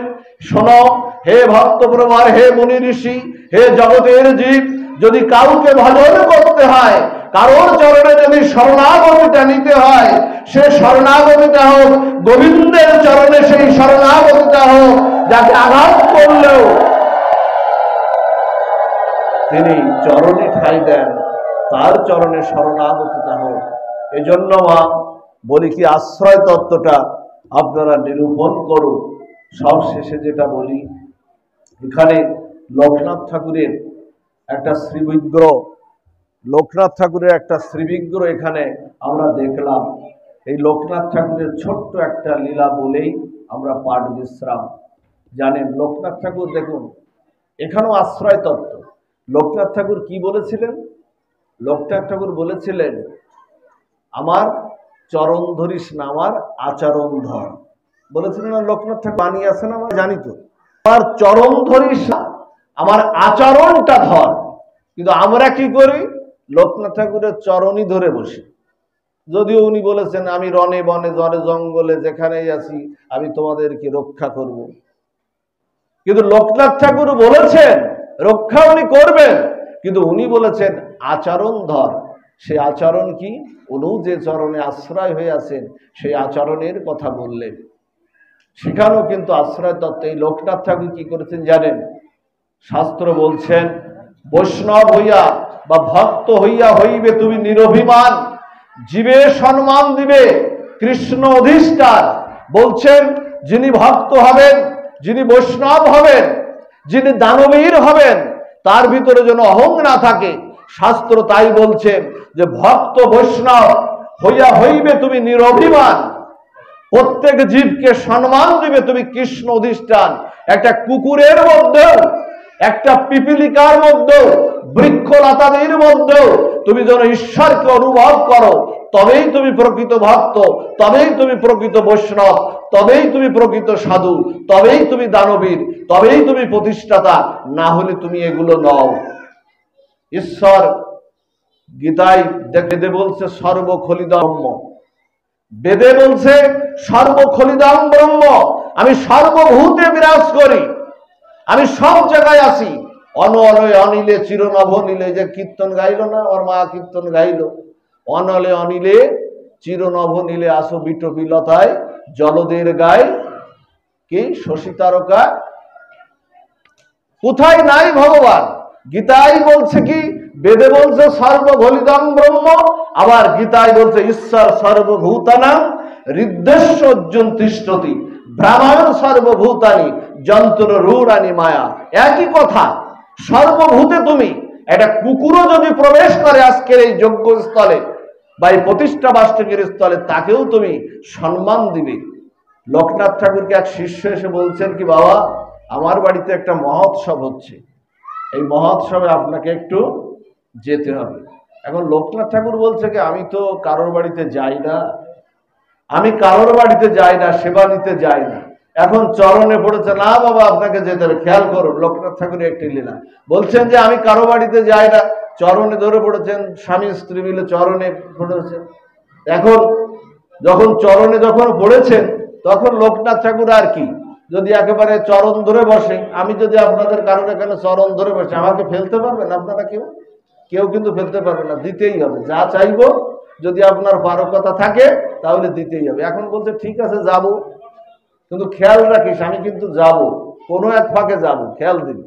শোনো হে ভক্ত প্রবর, হে মুনি ঋষি, হে জগতের জীব, যদি কাউকে ভজন করতে হয়, কারোর চরণে যদি শরণাগতিটা নিতে হয়, সে শরণাগতিটা হোক গোবিন্দের চরণে, সেই শরণাগতিটা হোক যাকে আঘাত করলেও তিনি চরণে ঠাঁই দেন, তার চরণে শরণাগতিটা হোক। এজন্য মা বলি কি, আশ্রয় তত্ত্বটা আপনারা নিরূপণ করুন। সব শেষে যেটা বলি, এখানে লোকনাথ ঠাকুরের একটা শ্রীবিগ্রহ এখানে আমরা দেখলাম। এই লোকনাথ ঠাকুরের ছোট্ট একটা লীলা বলেই আমরা পাঠ বিশ্রাম। জানেন লোকনাথ ঠাকুর, দেখুন এখানেও আশ্রয় তত্ত্ব। লোকনাথ ঠাকুর কি বলেছিলেন? লোকনাথ ঠাকুর বলেছিলেন, আমার চরণ ধরিস না, আমার আচরণ ধর। বলেছিলেন না লোকনাথ ঠাকুর? বানিয়ে আসেন, আমরা জানি তো, আমার চরণ ধরিস না, আমার আচরণটা ধর। কিন্তু আমরা কি করি? লোকনাথ ঠাকুরের চরণই ধরে বসি। যদিও উনি বলেছেন, আমি রনে বনে জলে জঙ্গলে যেখানেই আছি আমি তোমাদেরকে রক্ষা করব। কিন্তু লোকনাথ ঠাকুর বলেছেন রক্ষা উনি করবেন, কিন্তু উনি বলেছেন আচরণ ধর। সে আচরণ কি? উনি যে চরণে আশ্রয় হয়ে আছেন সেই আচরণের কথা বললেন। সেখানেও কিন্তু আশ্রয় তত্ত্ব। এই লোকনাথ ঠাকুর কি করেছেন জানেন? শাস্ত্র বলছেন, বৈষ্ণব হইয়া বা ভক্ত হইয়া হইবে তুমি নিরভিমান, জীবে সম্মান দিবে কৃষ্ণ অধিষ্ঠান। বলছেন যিনি ভক্ত হবেন, যিনি বৈষ্ণব হবেন, যিনি দানবীর হবেন, তার ভিতরে যেন অহং না থাকে। শাস্ত্র তাই বলছেন যে ভক্ত বৈষ্ণব হইয়া হইবে তুমি নিরভিমান, প্রত্যেক জীবকে সম্মান দিবে তুমি কৃষ্ণ অধিষ্ঠান। একটা কুকুরের মধ্যেও, একটা পিপিলিকার মধ্যেও, বৃক্ষলতাদের মধ্যেও তুমি যেন ঈশ্বরকে অনুভব করো, তবেই তুমি প্রকৃত ভক্ত, তবেই তুমি প্রকৃত বৈষ্ণব, তবেই তুমি প্রকৃত সাধু, তবেই তুমি দানবীর, তবেই তুমি প্রতিষ্ঠাতা। না হলে তুমি এগুলো নও। ঈশ্বর গীতায় বেদে বলছে সর্বখলিদম ব্রহ্ম, বেদে বলছে সর্বখলিদম ব্রহ্ম, আমি সর্বভূতে বিরাজ করি, আমি সব জায়গায় আছি। অনলে অনিলে চিরনভ নীলে, যে কীর্তন গাইল না, ওর মা কীর্তন গাইল, অনলে অনিলে চিরনভ নীলে আসো বিটপিলতায় জলদের গায়ে, কি শশী তারকা, কোথায় নাই ভগবান? গীতায় বলছে কি, বেদে বলছে সর্বখলিদম ব্রহ্ম, আবার গীতায় বলছে ঈশ্বর সর্বভূতানাং হৃদ্দেশ্য অর্জুন তিষ্ঠতি ব্রাহ্মণ সর্বভূতানি যন্ত্র রূঢ়ানি মায়া। একই কথা, সর্বভূতে তুমি। একটা কুকুরও যদি প্রবেশ করে আজকের এই যজ্ঞ স্থলে বা এই প্রতিষ্ঠা বার্ষিকীর স্থলে, তাকেও তুমি সম্মান দিবে। লোকনাথ ঠাকুরকে এক শিষ্য এসে বলছেন কি, বাবা আমার বাড়িতে একটা মহোৎসব হচ্ছে, এই মহোৎসবে আপনাকে একটু যেতে হবে। এখন লোকনাথ ঠাকুর বলছে কি, আমি তো কারোর বাড়িতে যাই না, আমি কারোর বাড়িতে যাই না, সেবা নিতে যাই না। এখন চরণে পড়েছে, না বাবা আপনাকে যেতে হবে। খেয়াল করুন লোকনাথ ঠাকুরের একটি লীলা। বলছেন যে আমি কারো বাড়িতে যাই না, চরণে ধরে পড়েছেন, স্বামী স্ত্রী মিলে চরণে পড়েছেন। এখন যখন চরণে যখন পড়েছেন, তখন লোকনাথ ঠাকুর আর কি, যদি একেবারে চরণ ধরে বসে, আমি যদি আপনাদের কারণে এখানে চরণ ধরে বসে, আমাকে ফেলতে পারবেন আপনারা? কেউ কিন্তু ফেলতে পারবে না, দিতেই হবে। যা চাইবো যদি আপনার পারকতা থাকে তাহলে দিতেই হবে। এখন বলছে ঠিক আছে যাব, কিন্তু খেয়াল রাখিস আমি কিন্তু যাব, কোনো এক ফাঁকে যাব, খেয়াল দিবি,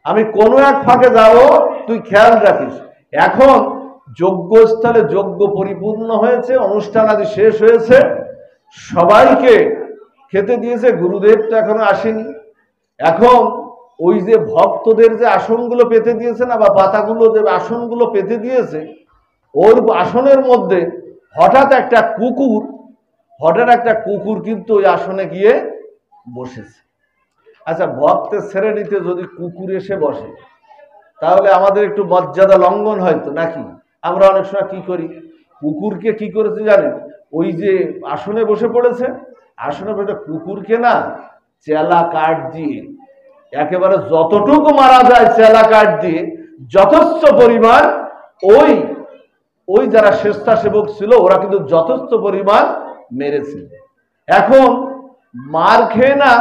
আমি কোনো এক ফাঁকে যাব, তুই খেয়াল রাখিস। এখন যজ্ঞস্থলে যজ্ঞ পরিপূর্ণ হয়েছে, অনুষ্ঠান আদি শেষ হয়েছে, সবাইকে খেতে দিয়েছে, গুরুদেবটা এখনো আসেনি। এখন ওই যে ভক্তদের যে আসনগুলো পেতে দিয়েছে না, বা পাতাগুলো যে আসনগুলো পেতে দিয়েছে, ওর আসনের মধ্যে হঠাৎ একটা কুকুর কিন্তু ওই আসনে গিয়ে বসেছে। আচ্ছা, ভক্তের শ্রেণীতে যদি কুকুর এসে বসে তাহলে আমাদের একটু মর্যাদা লঙ্ঘন হয়তো নাকি? আমরা অনেক সময় কি করি, কুকুরকে কি করেছে জানেন, ওই যে আসনে বসে পড়েছে, আসনে বসে কুকুরকে না চেলা কাঠ দিয়ে একেবারে যতটুকু মারা যায় চেলা কাঠ দিয়ে যথেষ্ট পরিমাণ ওই যারা স্বেচ্ছাসেবক ছিল ওরা কিন্তু যথেষ্ট পরিমাণ মেরেছে। এখন মার খেয়ে না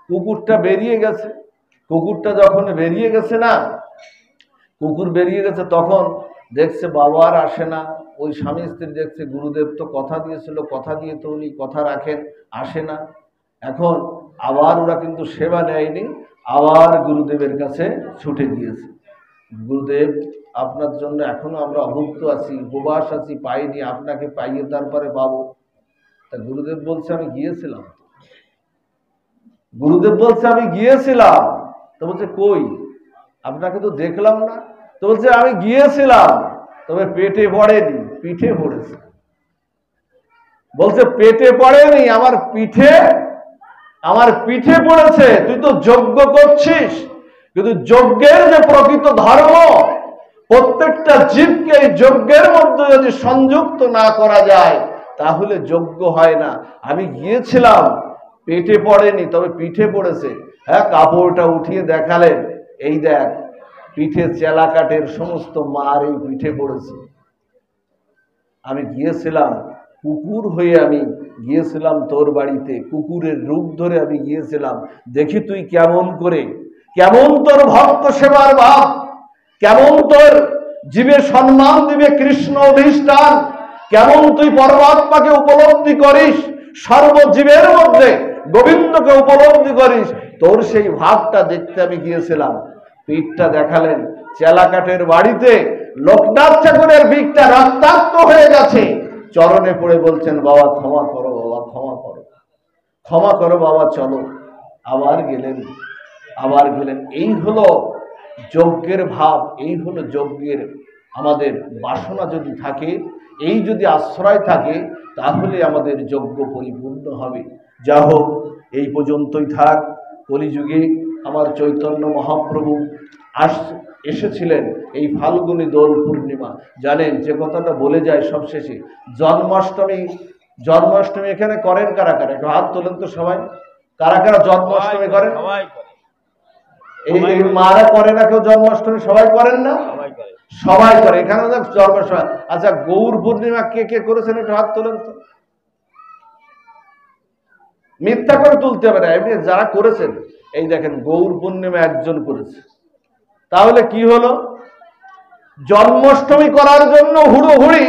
কুকুরটা বেরিয়ে গেছে। কুকুরটা যখন বেরিয়ে গেছে না, কুকুর বেরিয়ে গেছে, তখন দেখছে বাবা আর আসে না। ওই স্বামী স্ত্রী দেখছে গুরুদেব তো কথা দিয়েছিল, কথা দিয়ে তো উনি কথা রাখেন, আসে না। এখন আবার ওরা কিন্তু সেবা নেয়নি, আবার গুরুদেবের কাছে ছুটে গিয়েছে। গুরুদেব আপনার জন্য এখনো আমরা অভুক্ত আছি, উপবাস আছি, পাইনি, আপনাকে পাইয়ে তারপরে পাবো। তা গুরুদেব বলছে আমি গিয়েছিলাম। গুরুদেব বলছে আমি গিয়েছিলাম। তো বলছে কই, আপনাকে তো দেখলাম না। তো বলছে আমি গিয়েছিলাম, তবে পেটে পড়েনি, পিঠে পড়েছে। বলছে পেটে পড়েনি, আমার পিঠে পড়েছে। তুই তো যজ্ঞ করছিস, কিন্তু যজ্ঞের যে প্রকৃত ধর্ম, প্রত্যেকটা জীবকে এই যজ্ঞের মধ্যে যদি সংযুক্ত না করা যায় তাহলে যজ্ঞ হয় না। আমি গিয়েছিলাম, পেটে পড়েনি, তবে পিঠে পড়েছে। হ্যাঁ, কাপড়টা উঠিয়ে দেখালেন, এই দেখ পিঠে চেলা কাঠের সমস্ত মার এই পিঠে পড়েছে। আমি গিয়েছিলাম কুকুর হয়ে, আমি গিয়েছিলাম তোর বাড়িতে, কুকুরের রূপ ধরে আমি গিয়েছিলাম। দেখি তুই কেমন তোর ভক্ত সেবার ভাব, কেমন তোর জীবে সম্মান দিবে কৃষ্ণ অধিষ্ঠান, কেমন তুই পরমাত্মাকে উপলব্ধি করিস, সর্বজীবের মধ্যে গোবিন্দকে উপলব্ধি করিস, তোর সেই ভাবটা দেখতে আমি গিয়েছিলাম। পিঠটা দেখালেন, চেলাকাঠের বাড়িতে লোকনাথ ঠাকুরের পিঠটা রক্তাক্ত হয়ে গেছে। চরণে পড়ে বলছেন বাবা ক্ষমা করো, বাবা ক্ষমা করো, ক্ষমা করো বাবা, চলো। আবার গেলেন। এই হলো যজ্ঞের ভাব, এই হলো যজ্ঞের আমাদের বাসনা যদি থাকে, এই যদি আশ্রয় থাকে, তাহলে আমাদের যজ্ঞ পরিপূর্ণ হবে। যা হোক, এই পর্যন্তই থাক। কলিযুগে আমার চৈতন্য মহাপ্রভু এসেছিলেন এই ফাল্গুনী দোল পূর্ণিমা। জানেন যে কথাটা বলে যায় সবশেষে, জন্মাষ্টমী এখানে করেন কারা? একটু হাত তোলেন তো সবাই। কারা জন্মাষ্টমী করেন? এই মারা করে না কেউ জন্মাষ্টমী? সবাই করেন না? সবাই করে। এখানে জন্মাষ্টমী। আচ্ছা, গৌর পূর্ণিমা কে কে করেছেন একটু হাত তোলেন তো। মিথ্যা করে তুলতে হবে না, এমনি যারা করেছেন। এই দেখেন, গৌর পূর্ণিমা একজন করেছে। তাহলে কি হলো? জন্মাষ্টমী করার জন্য হুড়োহুড়ি,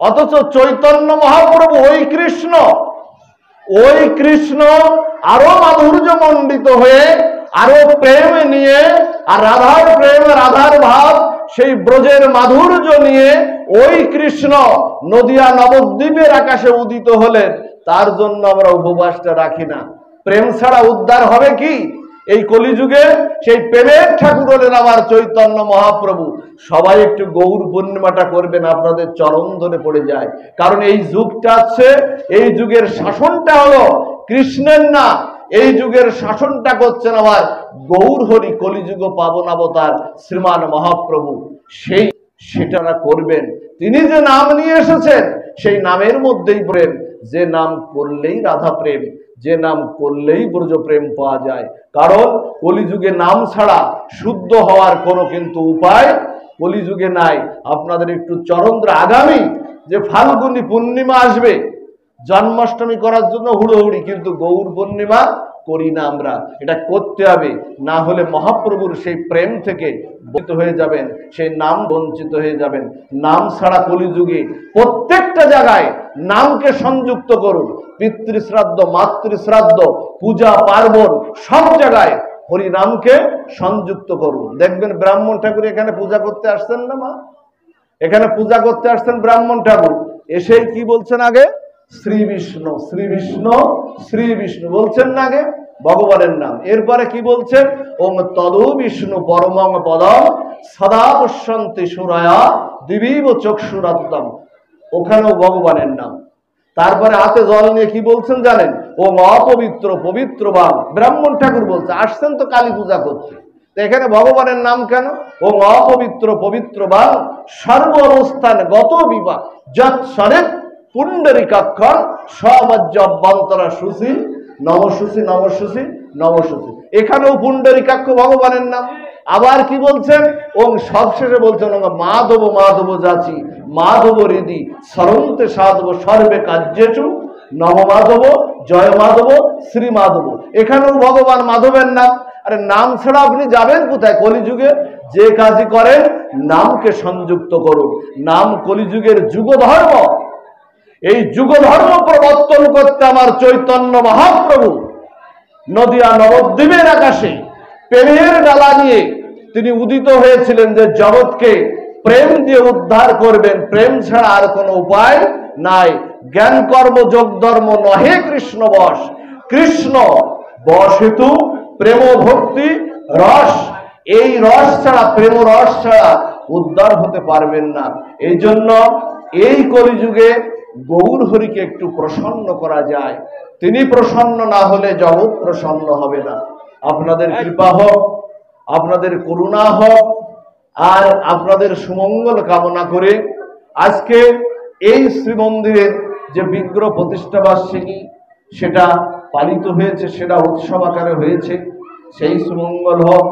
অথচ চৈতন্য মহাপ্রভু ওই কৃষ্ণ আরো মাধুর্য মণ্ডিত হয়ে, আরো প্রেম নিয়ে, আর রাধার প্রেম, রাধার ভাব, সেই ব্রজের মাধুর্য নিয়ে ওই কৃষ্ণ নদিয়া নবদ্বীপের আকাশে উদিত হলেন। তার জন্য আমরা উপবাসটা রাখি না। প্রেম ছাড়া উদ্ধার হবে কি এই কলিযুগে? সেই প্রেমের ঠাকুর হলেন আমার চৈতন্য মহাপ্রভু। সবাই একটু গৌর পূর্ণিমাটা করবেন, আপনাদের চরণ ধরে পড়ে যায়। কারণ এই যুগটা আছে, এই যুগের শাসনটা হলো কৃষ্ণের না, এই যুগের শাসনটা করছেন আমার গৌর হরি, কলিযুগ পাবন অবতার শ্রীমান মহাপ্রভু। সেটা করবেন। তিনি যে নাম নিয়ে এসেছেন সেই নামের মধ্যেই প্রেম। যে নাম করলেই রাধা প্রেম, যে নাম করলেই ব্রজ প্রেম পাওয়া যায়। কারণ কলিযুগে নাম ছাড়া শুদ্ধ হওয়ার কোনো কিন্তু উপায় কলিযুগে নাই। আপনাদের একটু চরন্দ্র আগামী যে ফাল্গুনী পূর্ণিমা আসবে, জন্মাষ্টমী করার জন্য হুড়োহুড়ি, কিন্তু গৌর পূর্ণিমা করি না আমরা। এটা করতে হবে, না হলে মহাপ্রভুর সেই প্রেম থেকে বঞ্চিত হয়ে যাবেন, সেই নাম বঞ্চিত হয়ে যাবেন। নাম ছাড়া কলিযুগে প্রত্যেকটা জায়গায় নামকে সংযুক্ত করুন। পিতৃশ্রাদ্ধ, মাতৃশ্রাদ্ধ, পূজা পার্বণ সব জায়গায় হরি নামকে সংযুক্ত করুন। দেখবেন ব্রাহ্মণ ঠাকুর এখানে পূজা করতে আসছেন না মা, এখানে পূজা করতে আসছেন ব্রাহ্মণ ঠাকুর, এসেই কি বলছেন আগে? শ্রী বিষ্ণু, শ্রী বিষ্ণু, শ্রী বিষ্ণু বলছেন না আগে, ভগবানের নাম। এরপরে কি বলছেন? ওম তদু বিষ্ণু পরমং পদম সদা পশ্যন্তি সুরায়া দিবীব চক্ষুরাত্তম, ওখানেও ভগবানের নাম। তারপরে হাতে জল নিয়ে কি বলছেন জানেন? ওম অপবিত্র পবিত্রবান, ব্রাহ্মণ ঠাকুর বলছে, আসছেন তো কালী পূজা করতে, এখানে ভগবানের নাম কেন? ও অপবিত্র পবিত্রবান সর্ব অবস্থান গত বিবাহ যৎসরে পুণ্ডরিকাক্ষর সবাজ্য অভ্যন্তরা সুশী নমসুশী নমসুশী নমসুশী, এখানেও পুণ্ডরিকাক্ষ ভগবানের নাম। আবার কি বলছেন? ওম সবশেষে বলছেন মাধব মাধব যাচি মাধব হৃদি সরন্তে সাধব সর্বে কার্যেচু নব মাধব জয় মাধব শ্রী মাধব, এখানেও ভগবান মাধবের নাম। আরে নাম ছাড়া আপনি যাবেন কোথায় কলিযুগে? যে কাজই করেন নামকে সংযুক্ত করুন। নাম কলিযুগের যুগ ধর্ম। এই যুগ ধর্ম প্রবর্তন করতে আমার চৈতন্য মহাপ্রভু নদিয়া নবদ্বীপের আকাশে প্রেমের ডালা নিয়ে তিনি উদিত হয়েছিলেন, যে জগৎকে প্রেম দিয়ে উদ্ধার করবেন। প্রেম ছাড়া আর কোনো উপায় নাই। জ্ঞান কর্ম যোগ ধর্ম নহে কৃষ্ণ বশ, কৃষ্ণ বশ হেতু প্রেম ভক্তি রস, এই রস ছাড়া, প্রেম রস ছাড়া উদ্ধার হতে পারবেন না। এই জন্য এই কলিযুগে গৌর হরিকে একটু প্রসন্ন করা যায়, তিনি প্রসন্ন না হলে জগৎ প্রসন্ন হবে না। আপনাদের কৃপা হোক, আপনাদের করুণা হোক, আর আপনাদের সুমঙ্গল কামনা করে আজকে এই শ্রীমন্দিরের যে বিগ্রহ প্রতিষ্ঠা বার্ষিকী সেটা পালিত হয়েছে, সেটা উৎসব আকারে হয়েছে। সেই সুমঙ্গল হোক।